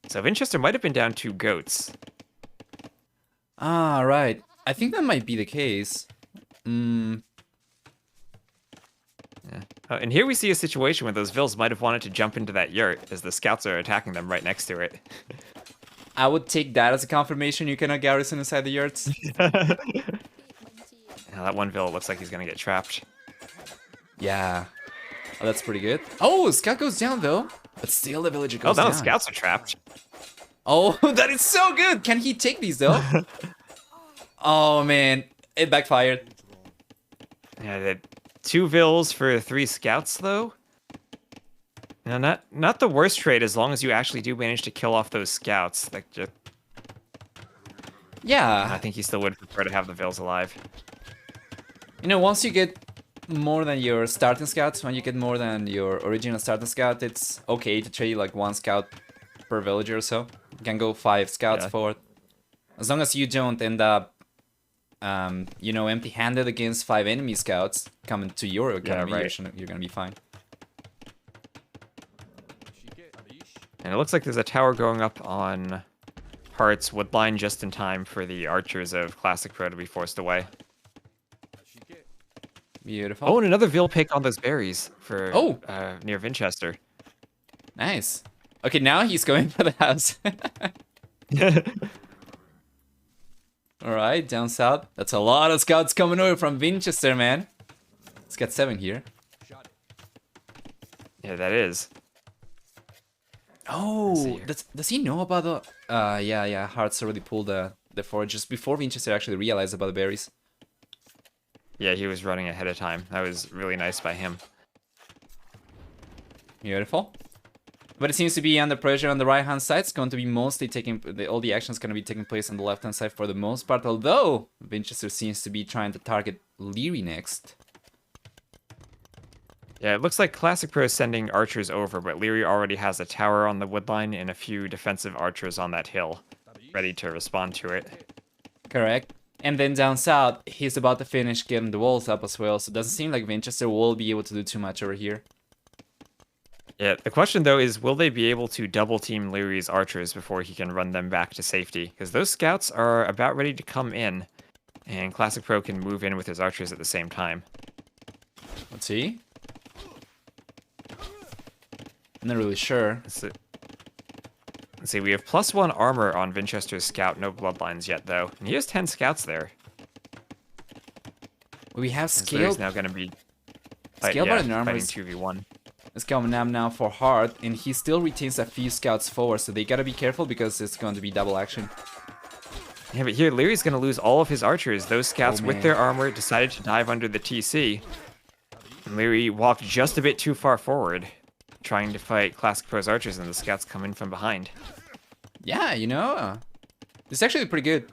So Vinchester might have been down 2 goats. Ah, right. I think that might be the case. Yeah. Oh, and here we see a situation where those Vils might have wanted to jump into that yurt as the scouts are attacking them right next to it. I would take that as a confirmation you cannot garrison inside the yurts. Now that one Vil looks like he's going to get trapped. Yeah. Oh, that's pretty good. Oh, Scout goes down, though. But still the villager goes down. Oh, no, scouts are trapped. Oh, that is so good! Can he take these, though? Oh, man. It backfired. Yeah, the 2 Vils for 3 scouts, though. Now, not the worst trade as long as you actually do manage to kill off those scouts. Like, just... Yeah. I think he still would prefer to have the Vils alive. You know, once you get more than your starting scouts, when you get more than your original starting scout, it's okay to trade like 1 scout per villager or so. You can go 5 scouts forward. As long as you don't end up, you know, empty-handed against 5 enemy scouts coming to your economy, you're gonna be fine. And it looks like there's a tower going up on Heart's woodline just in time for the archers of Classic Pro to be forced away. Beautiful. Oh, and another Vil pick on those berries for near Vinchester. Nice. Okay, now he's going for the house. Alright, down south. That's a lot of scouts coming over from Vinchester, man. Let's get 7 here. Yeah, that is. Oh, does he know about the... yeah, Heart's already pulled the forage just before Vinchester actually realized about the berries. Yeah, he was running ahead of time. That was really nice by him. Beautiful. But it seems to be under pressure on the right-hand side. It's going to be mostly taking... all the action's going to be taking place on the left-hand side for the most part. Although, Vinchester seems to be trying to target Liereyy next. Yeah, it looks like Classic Pro is sending archers over, but Liereyy already has a tower on the woodline and a few defensive archers on that hill, ready to respond to it. Correct. And then down south, he's about to finish getting the walls up as well, so it doesn't seem like Vinchester will be able to do too much over here. Yeah, the question though is, will they be able to double team Lierey's archers before he can run them back to safety? Because those scouts are about ready to come in, and Classic Pro can move in with his archers at the same time. Let's see. I'm not really sure. Let's see, we have +1 armor on Vinchester's scout, no bloodlines yet though. And he has 10 scouts there. We have He's scaled. now going to be Scale bar and armor fighting is 2v1. coming up now for Hearttt, and he still retains a few scouts forward, so they gotta be careful because it's going to be double action. Yeah, but here Lierey's going to lose all of his archers. Those scouts Oh, with man. their armor decided to dive under the TC. And Liereyy walked just a bit too far forward, trying to fight Classic Pro's archers, and the scouts come in from behind. Yeah, you know, it's actually pretty good.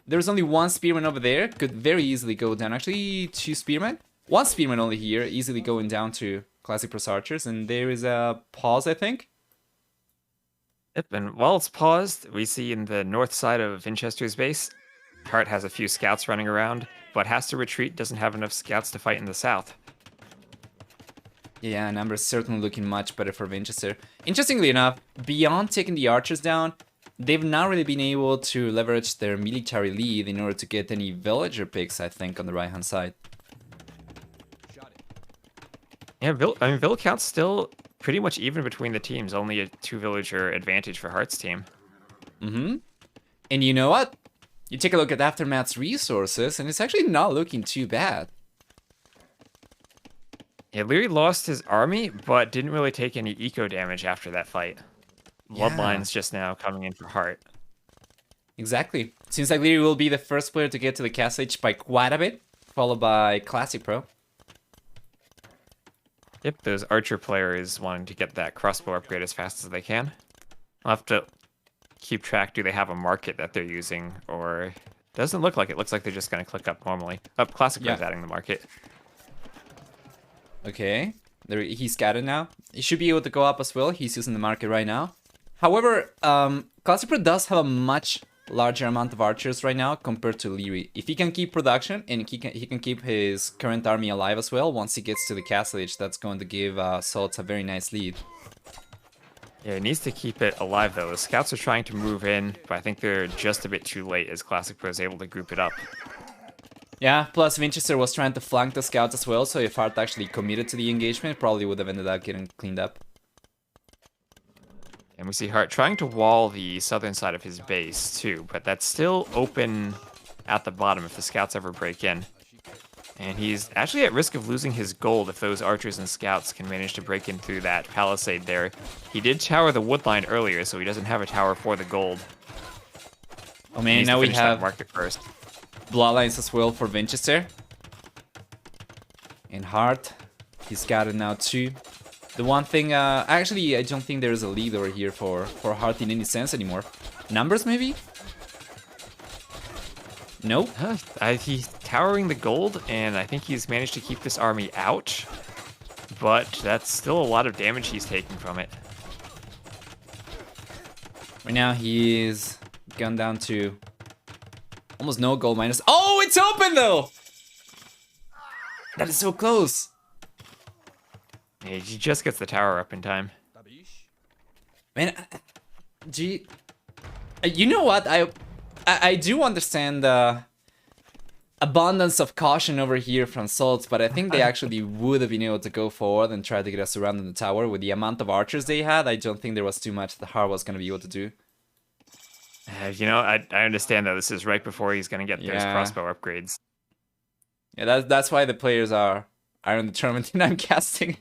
There's only one spearman over there, could very easily go down. Actually, 2 spearmen. 1 spearman only here, easily going down to Classic Pro's archers, and there is a pause, I think. Yep, and while it's paused, we see in the north side of Vinchester's base, Hearttt has a few scouts running around, but has to retreat, doesn't have enough scouts to fight in the south. Yeah, numbers certainly looking much better for Vinchester. Interestingly enough, beyond taking the archers down, they've not really been able to leverage their military lead in order to get any villager picks, I think, on the right-hand side. Yeah, Vill count's still pretty much even between the teams, only a 2 villager advantage for Heartt's team. Mm-hmm. And you know what? You take a look at Aftermath's resources, and it's actually not looking too bad. Yeah, Liereyy lost his army, but didn't really take any eco damage after that fight. Bloodline's just now coming in for Hearttt. Exactly. Seems like Liereyy will be the first player to get to the castle edge by quite a bit, followed by Classic Pro. Yep, those archer players wanting to get that crossbow upgrade as fast as they can. I'll have to keep track. Do they have a market that they're using, or doesn't look like it. Looks like they're just going to click up normally. Classic Pro's adding the market. Okay, there he's scattered now. He should be able to go up as well. He's using the market right now. However, Classic Pro does have a much larger amount of archers right now compared to Liereyy. If he can keep production and he can keep his current army alive as well, once he gets to the castle edge, that's going to give SalzZ a very nice lead. Yeah, he needs to keep it alive though. The scouts are trying to move in, but I think they're just a bit too late as Classic Pro is able to group it up. Yeah, plus Vinchester was trying to flank the scouts as well, so if Hearttt actually committed to the engagement, probably would have ended up getting cleaned up. And we see Hearttt trying to wall the southern side of his base too, but that's still open at the bottom if the scouts ever break in. And he's actually at risk of losing his gold if those archers and scouts can manage to break in through that palisade there. He did tower the woodline earlier, so he doesn't have a tower for the gold. Oh man, now we have market first. bloodlines as well for Vinchester. And Hearttt, he's got it now too. The one thing, actually, I don't think there's a lead over here for Hearttt in any sense anymore. Numbers, maybe? Nope. He's towering the gold, and I think he's managed to keep this army out. But that's still a lot of damage he's taking from it. Right now, he's gone down to almost no gold minus. Oh, it's open though! That is so close. Yeah, he just gets the tower up in time. Man, gee, you know what? I do understand the abundance of caution over here from SalzZ, but I think they actually would have been able to go forward and try to get us around in the tower. With the amount of archers they had, I don't think there was too much that Hearttt was going to be able to do. You know, I understand that this is right before he's going to get those crossbow upgrades. Yeah, that's why the players are undetermined and I'm casting.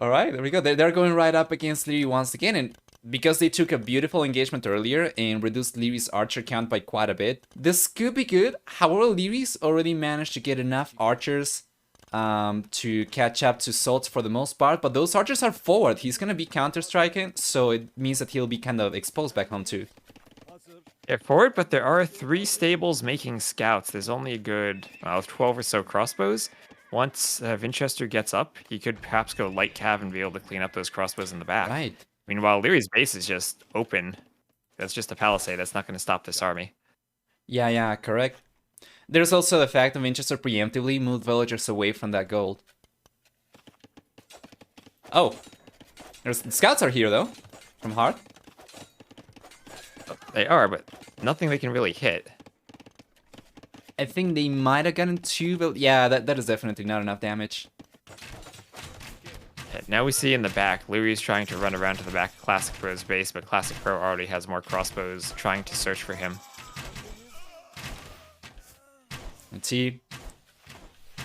Alright, there we go. They're going right up against Liereyy once again, and because they took a beautiful engagement earlier and reduced Lierey's archer count by quite a bit, this could be good. However, Lierey's already managed to get enough archers to catch up to SalzZ for the most part, but those archers are forward. He's gonna be counter-striking, so it means that he'll be kind of exposed back home too. Yeah, forward, but there are 3 stables making scouts. There's only a good 12 or so crossbows. once Vinchester gets up, he could perhaps go light cav and be able to clean up those crossbows in the back. Right. Meanwhile, Lierey's base is just open. That's just a palisade. That's not going to stop this army. Yeah, correct. There's also the fact that Vinchester preemptively moved villagers away from that gold. Oh. The scouts are here, though. From Heart. They are, but nothing they can really hit. I think they might have gotten 2, but yeah, that is definitely not enough damage. Now we see in the back, Lierey's trying to run around to the back of Classic Pro's base, but Classic Pro already has more crossbows trying to search for him. Let's see. A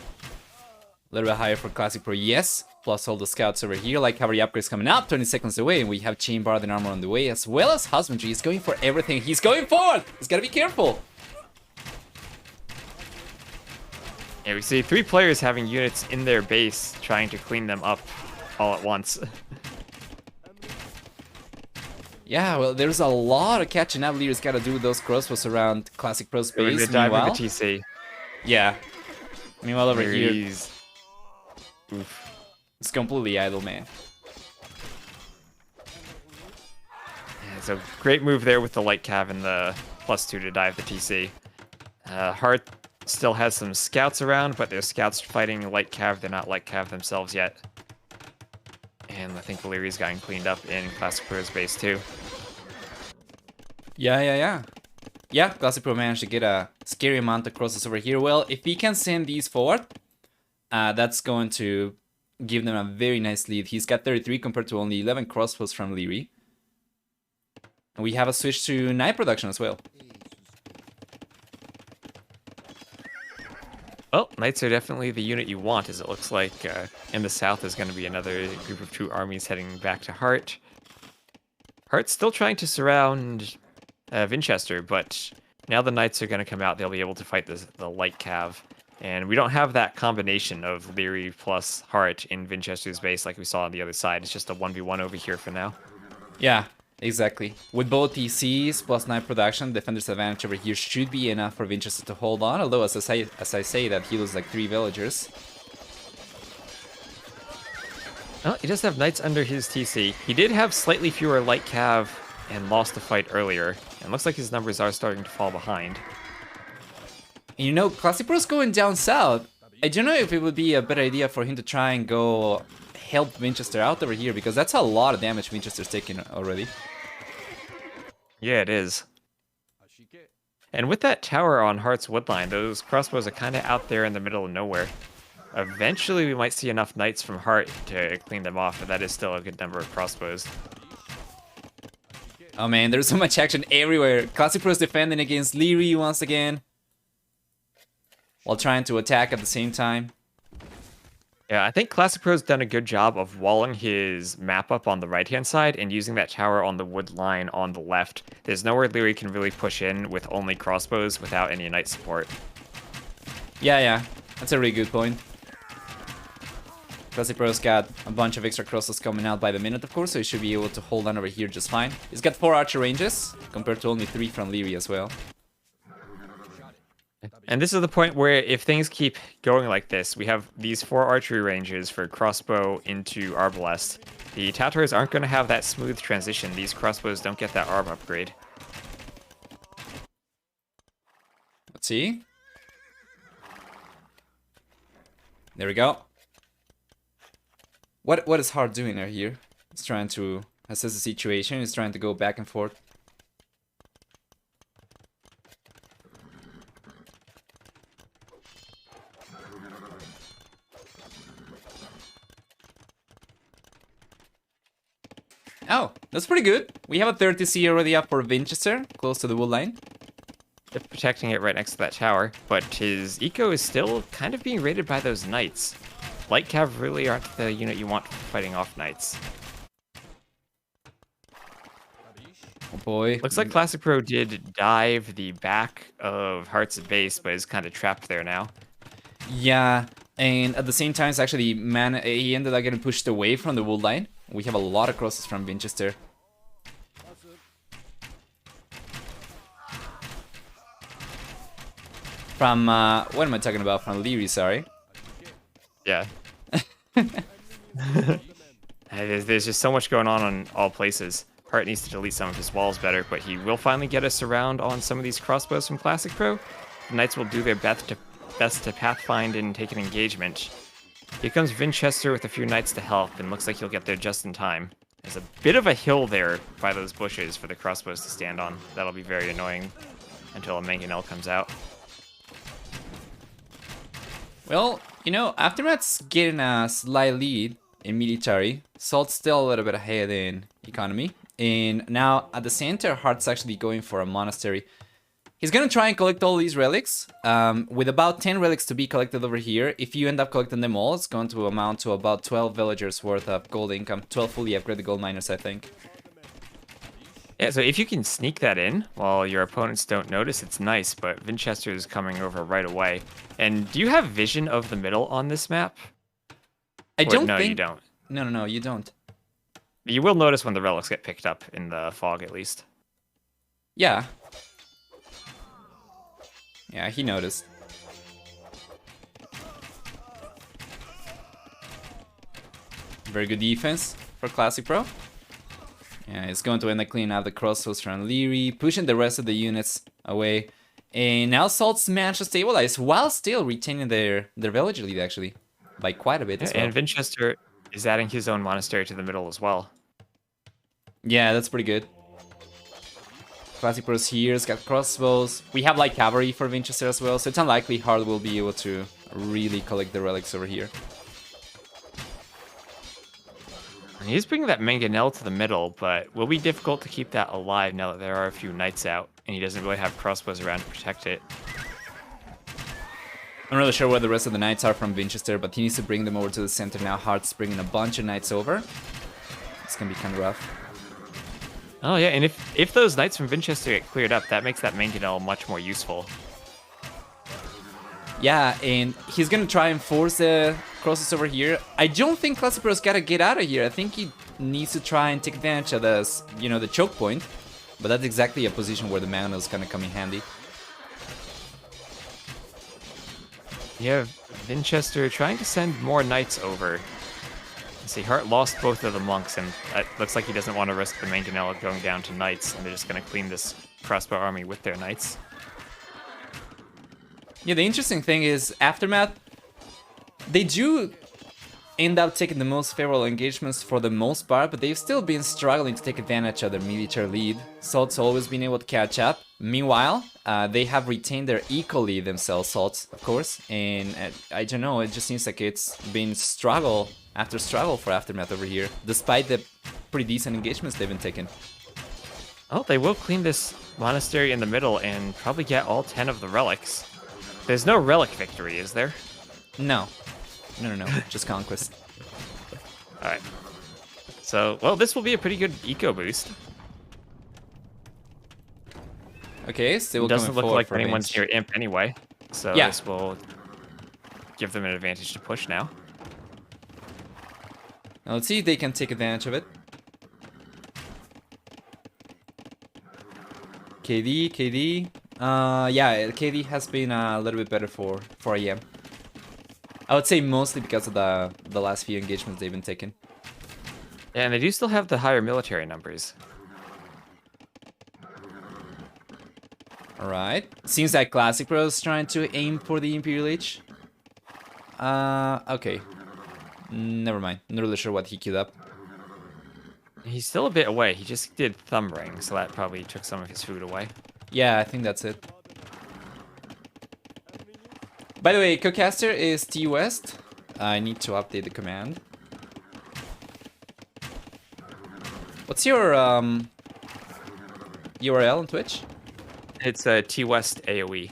little bit higher for Classic Pro, yes. Plus all the scouts over here, like cavalry upgrades coming up, 20 seconds away, and we have Chain Bard and armor on the way, as well as Husbandry. He's going for everything. He's going forward! He's gotta be careful! Yeah, we see 3 players having units in their base trying to clean them up all at once. Yeah, well, there's a lot of catching up Lierey's gotta do with those crossbows around Classic Pro's base. We're diving Meanwhile, the TC. yeah. Meanwhile, over here, Lierey's... Oof. it's completely idle, man. Yeah, so great move there with the light cav and the +2 to dive the TC. Heartt still has some scouts around, but they're scouts fighting light cav. They're not light cav themselves yet. And I think Lierey's gotten cleaned up in Classic Pro's base too. Yeah. Yeah, Classic Pro managed to get a scary amount of crosses over here. Well, if he can send these forward, that's going to give them a very nice lead. He's got 33 compared to only 11 crossbows from Lierey. And we have a switch to night production as well. Well, Knights are definitely the unit you want, as it looks like in the south is going to be another group of 2 armies heading back to Heartt. Heartt's still trying to surround Vinchester, but now the Knights are going to come out. They'll be able to fight the light cav. And we don't have that combination of Lierey plus Heartt in Vinchester's base like we saw on the other side. It's just a 1v1 over here for now. Yeah, exactly. With both TCs plus night production, defender's advantage over here should be enough for Vinchester to hold on. Although, as I say that, he loses like 3 villagers. Well, he does have Knights under his TC. He did have slightly fewer light cav and lost the fight earlier. And looks like his numbers are starting to fall behind. You know, Classic Pro's going down south. I don't know if it would be a better idea for him to try and go help Vinchester out over here, because that's a lot of damage Vinchester's taken already. Yeah, it is. And with that tower on Heartt's woodline, those crossbows are kind of out there in the middle of nowhere. Eventually, we might see enough Knights from Heartt to clean them off, but that is still a good number of crossbows. Oh man, there's so much action everywhere. Classic Pro's defending against Lierey once again, while trying to attack at the same time. Yeah, I think Classic Pro's done a good job of walling his map up on the right-hand side and using that tower on the wood line on the left. There's nowhere Lierey can really push in with only crossbows without any knight support. Yeah, that's a really good point. Classic Pro's got a bunch of extra crosses coming out by the minute, of course, so he should be able to hold on over here just fine. He's got 4 archer ranges, compared to only 3 from Lierey as well. And this is the point where if things keep going like this, we have these 4 archery ranges for crossbow into arbalest. The Tatars aren't going to have that smooth transition. These crossbows don't get that arm upgrade. Let's see. There we go. What is Heartt doing right here? He's trying to assess the situation. He's trying to go back and forth. Oh, that's pretty good. We have a 30C already up for Vinchester, close to the wood line. They're protecting it right next to that tower, but his eco is still kind of being raided by those knights. Light cav really aren't the unit you want fighting off knights. Oh boy. Looks like Classic Pro did dive the back of Heartt's base, but is kind of trapped there now. Yeah, and at the same time, actually, he ended up getting pushed away from the wood line. We have a lot of crosses from Vinchester. From, what am I talking about? From Lierey, sorry. Yeah. There's just so much going on all places. Hart needs to delete some of his walls better, but he will finally get us around on some of these crossbows from Classic Pro. The Knights will do their best to pathfind and take an engagement. Here comes Vinchester with a few Knights to help, and looks like he'll get there just in time. There's a bit of a hill there by those bushes for the crossbows to stand on. That'll be very annoying until a Mangonel comes out. Well, you know, Aftermath's getting a slight lead in military. SalzZ still a little bit ahead in economy. And now at the center, Heartt's actually going for a monastery. He's gonna try and collect all these relics. With about 10 relics to be collected over here, if you end up collecting them all, it's going to amount to about 12 villagers worth of gold income. 12 fully upgraded gold miners, I think. Yeah, so if you can sneak that in while your opponents don't notice, it's nice, but Vinchester is coming over right away. And do you have vision of the middle on this map? I don't no, think... you don't. No, you don't. You will notice when the relics get picked up in the fog, at least. Yeah. Yeah, he noticed. Very good defense for Classic Pro. Yeah, he's going to end up cleaning out the crossbows from Liereyy, pushing the rest of the units away. And now SalzZ managed to stabilize while still retaining their villager lead, actually. By quite a bit as well. And Vinchester is adding his own monastery to the middle as well. Yeah, that's pretty good. Classic Pro's here, it's got crossbows. We have light cavalry for Vinchester as well, so it's unlikely Heartt will be able to really collect the relics over here. And he's bringing that Mangonel to the middle, but will be difficult to keep that alive now that there are a few knights out, and he doesn't really have crossbows around to protect it. I'm not really sure where the rest of the knights are from Vinchester, but he needs to bring them over to the center now. Heartt's bringing a bunch of knights over. It's gonna be kind of rough. Oh yeah, and if those knights from Vinchester get cleared up, that makes that Mangonel much more useful. Yeah, and he's gonna try and force the crosses over here. I don't think Classic Pro's gotta get out of here. I think he needs to try and take advantage of this, you know, the choke point. But that's exactly a position where the Mangonel is gonna come in handy. Yeah, Vinchester trying to send more knights over. See, Heartt lost both of the monks, and it looks like he doesn't want to risk the Mangonel going down to knights, and they're just going to clean this crossbow army with their knights. Yeah, the interesting thing is, Aftermath, they do end up taking the most favorable engagements for the most part, but they've still been struggling to take advantage of their military lead. SalzZ always been able to catch up. Meanwhile, they have retained their equal lead themselves, SalzZ, of course, and I don't know, it just seems like it's been struggle after struggle for Aftermath over here, despite the pretty decent engagements they've been taking. Oh, they will clean this monastery in the middle and probably get all 10 of the relics. There's no relic victory, is there? No, just conquest. Alright. So, well, this will be a pretty good eco boost. Okay, still it doesn't look like anyone's Vinch. near Imp anyway, so Yeah. this will give them an advantage to push now. Now let's see if they can take advantage of it. KD. Yeah, KD has been a little bit better for AM. I would say mostly because of the last few engagements they've been taking. Yeah, and they do still have the higher military numbers. Alright. Seems like Classic Pro is trying to aim for the Imperial Age. Okay. Never mind. Not really sure what he queued up. He's still a bit away. He just did Thumb Ring, so that probably took some of his food away. Yeah, I think that's it. By the way, Cocaster is T West. I need to update the command. What's your URL on Twitch? It's T West AoE.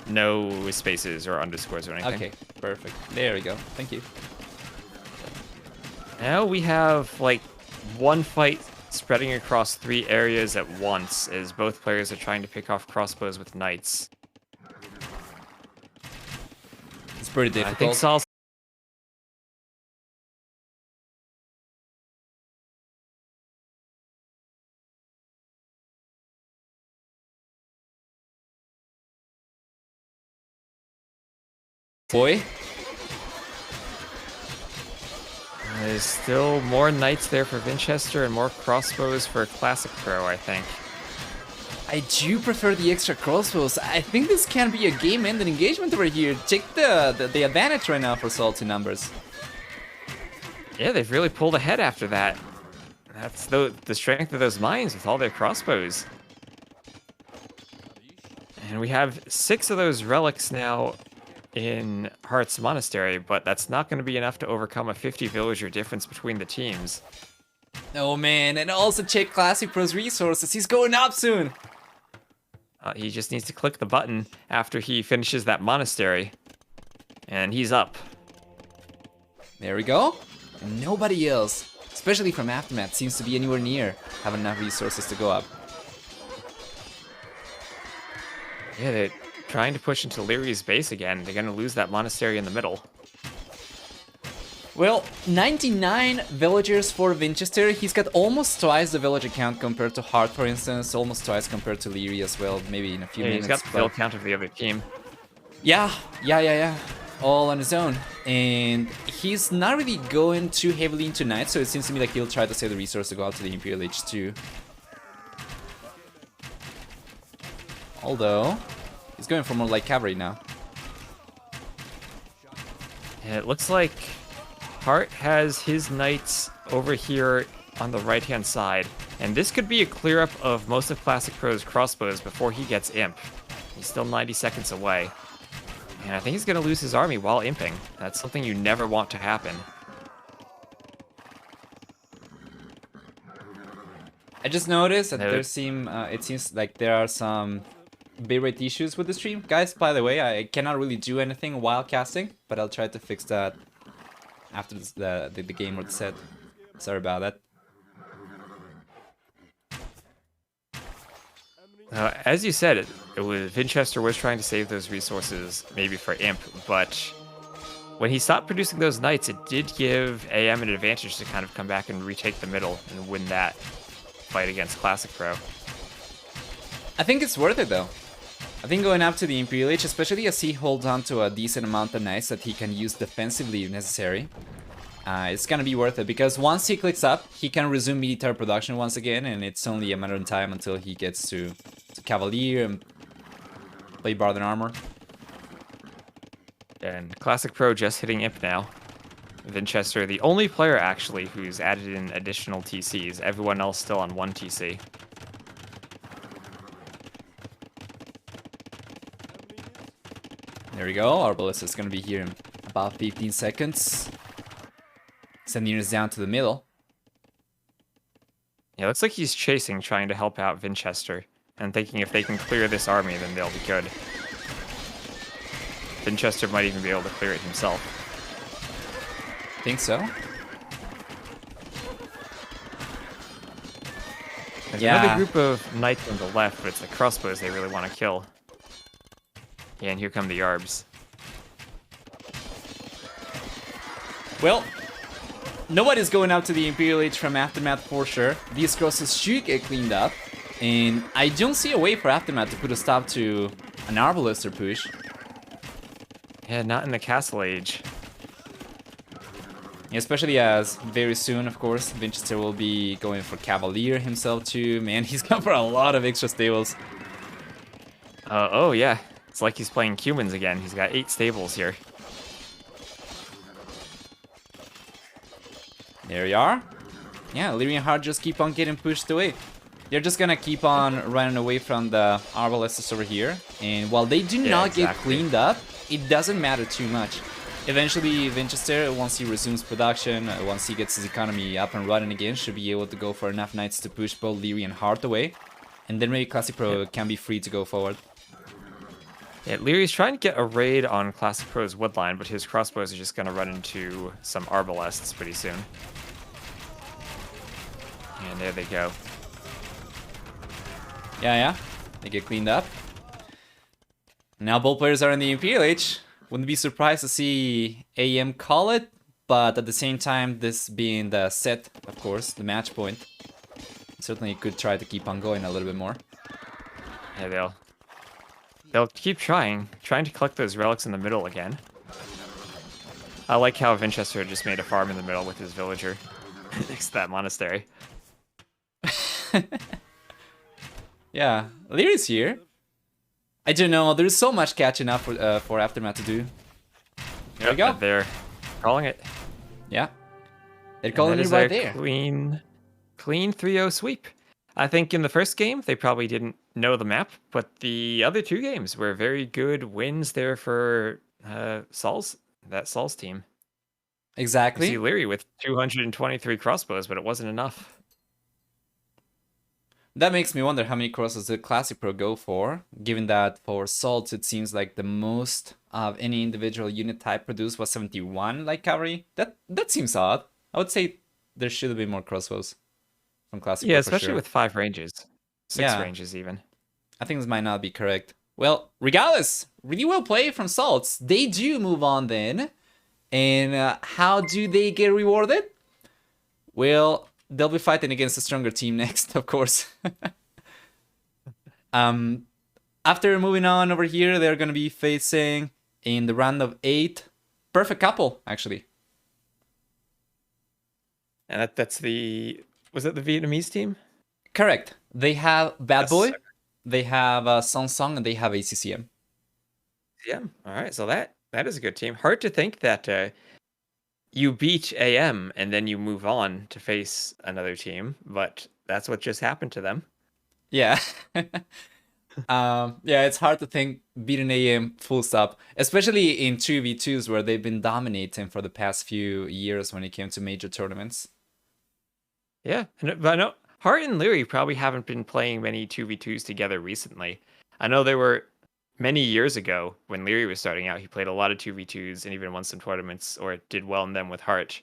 No spaces or underscores or anything. Okay, perfect. There we go. Thank you. Now we have like one fight spreading across 3 areas at once as both players are trying to pick off crossbows with knights. It's pretty difficult. I think SalzZ Boy. There's still more knights there for Vinchester and more crossbows for Classic Pro, I think. I do prefer the extra crossbows. I think this can be a game-ending engagement over here. Check the advantage right now for SalzZ numbers. Yeah, they've really pulled ahead after that. That's the strength of those mines with all their crossbows. And we have 6 of those relics now in Heartt's Monastery, but that's not going to be enough to overcome a 50 villager difference between the teams. Oh man, and also check Classic Pro's resources. He's going up soon. He just needs to click the button after he finishes that monastery. And he's up. There we go. And nobody else, especially from Aftermath, seems to be anywhere near having enough resources to go up. Yeah, they're trying to push into Lierey's base again. They're going to lose that monastery in the middle. Well, 99 villagers for Vinchester. He's got almost twice the villager count compared to Heartt, for instance. Almost twice compared to Liereyy as well. Maybe in a few minutes. He's got the vill count of the other team. Yeah. All on his own. And he's not really going too heavily into knights, so it seems to me like he'll try to save the resource to go out to the Imperial H2. Although, he's going for more like cavalry now. And it looks like Heartt has his knights over here on the right-hand side. And this could be a clear-up of most of Classic Pro's crossbows before he gets Imp. He's still 90 seconds away. And I think he's going to lose his army while imping. That's something you never want to happen. I just noticed that it seems like there are some bitrate issues with the stream. Guys, by the way, I cannot really do anything while casting, but I'll try to fix that after the game or the set. Sorry about that. As you said, Vinchester was trying to save those resources, maybe for Imp, but when he stopped producing those knights, it did give AM an advantage to kind of come back and retake the middle and win that fight against Classic Pro. I think it's worth it, though. I think going up to the Imperial H, especially as he holds on to a decent amount of knights that he can use defensively if necessary, it's gonna be worth it, because once he clicks up, he can resume military production once again, and it's only a matter of time until he gets to Cavalier and play Barden Armor. And Classic Pro just hitting Imp now. Vinchester, the only player actually who's added in additional TCs, everyone else still on 1 TC. There we go, our ballista is gonna be here in about 15 seconds. Sending us down to the middle. Yeah, looks like he's chasing, trying to help out Vinchester, and thinking if they can clear this army, then they'll be good. Vinchester might even be able to clear it himself. Think so? There's another group of knights on the left, but it's the crossbows they really want to kill. Yeah, and here come the Yarbs. Well, nobody's going out to the Imperial Age from Aftermath for sure. These crosses should get cleaned up. And I don't see a way for Aftermath to put a stop to an Arbalister push. Yeah, not in the Castle Age. Especially as very soon, of course, Vinchester will be going for Cavalier himself too. Man, he's gone for a lot of extra stables. Oh yeah, it's like he's playing Cumans again. He's got 8 stables here. There we are. Yeah, Liereyy+Hearttt just keep on getting pushed away. They're just gonna keep on running away from the Arbalistas over here. And while they do not get cleaned up, it doesn't matter too much. Eventually, Vinchester, once he resumes production, once he gets his economy up and running again, should be able to go for enough knights to push both Liereyy+Hearttt away. And then maybe Classic Pro can be free to go forward. Yeah, Lierey's trying to get a raid on Classic Pro's woodline, but his crossbows are just going to run into some Arbalists pretty soon. And there they go. Yeah, they get cleaned up. Now both players are in the Imperial Age. Wouldn't be surprised to see AM call it, but at the same time, this being the set, of course, the match point, certainly could try to keep on going a little bit more. Yeah, they'll keep trying to collect those relics in the middle again. I like how Vinchester just made a farm in the middle with his villager next to that monastery. Yeah, Lierey's here. I don't know. There's so much catching up for Aftermath to do. There we go. They're calling it. Yeah, they're calling it right there. Clean 3-0 sweep. I think in the first game they probably didn't know the map, but the other two games were very good wins there for SalzZ, that SalzZ team. Exactly. You see Liereyy with 223 crossbows, but it wasn't enough. That makes me wonder how many crosses did Classic Pro go for, given that for SalzZ it seems like the most of any individual unit type produced was 71 like cavalry. That seems odd. I would say there should have been more crossbows from Classic Pro. Yeah, especially with 5 ranges. 6 ranges even. I think this might not be correct. Well, regardless, really well played from SalzZ. They do move on then. And how do they get rewarded? Well, they'll be fighting against a stronger team next, of course. After moving on over here, they're going to be facing, in the round of 8, Perfect Couple, actually. And that's the... Was that the Vietnamese team? Correct. They have Bad Boy, they have SalzZ, and they have ACCM. Yeah, all right. So that is a good team. Hard to think that you beat AM and then you move on to face another team, but that's what just happened to them. Yeah. Yeah, it's hard to think beating AM full stop, especially in 2v2s where they've been dominating for the past few years when it came to major tournaments. Yeah, but I know Hart and Liereyy probably haven't been playing many 2v2s together recently. I know there were many years ago when Liereyy was starting out, he played a lot of 2v2s and even won some tournaments or did well in them with Hart.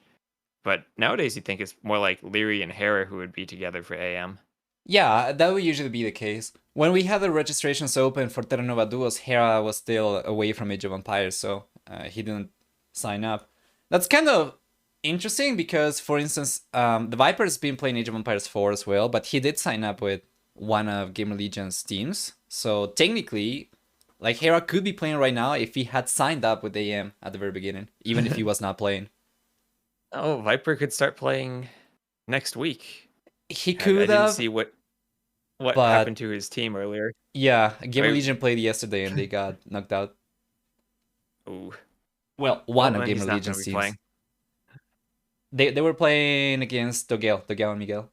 But nowadays you think it's more like Liereyy and Hera who would be together for AM. Yeah, that would usually be the case. When we had the registrations open for Terra Nova Duos, Hera was still away from Age of Empires, so he didn't sign up. That's kind of interesting because, for instance, the Viper's been playing Age of Empires 4 as well, but he did sign up with one of Gamer Legion's teams. So technically, like, Hera could be playing right now if he had signed up with AM at the very beginning, even if he was not playing. Oh, Viper could start playing next week. He could have. I didn't see what happened to his team earlier. Yeah, Gamer Legion played yesterday and they got knocked out. Ooh. Well, one of Gamer Legion's teams. They were playing against Dogel and Miguel.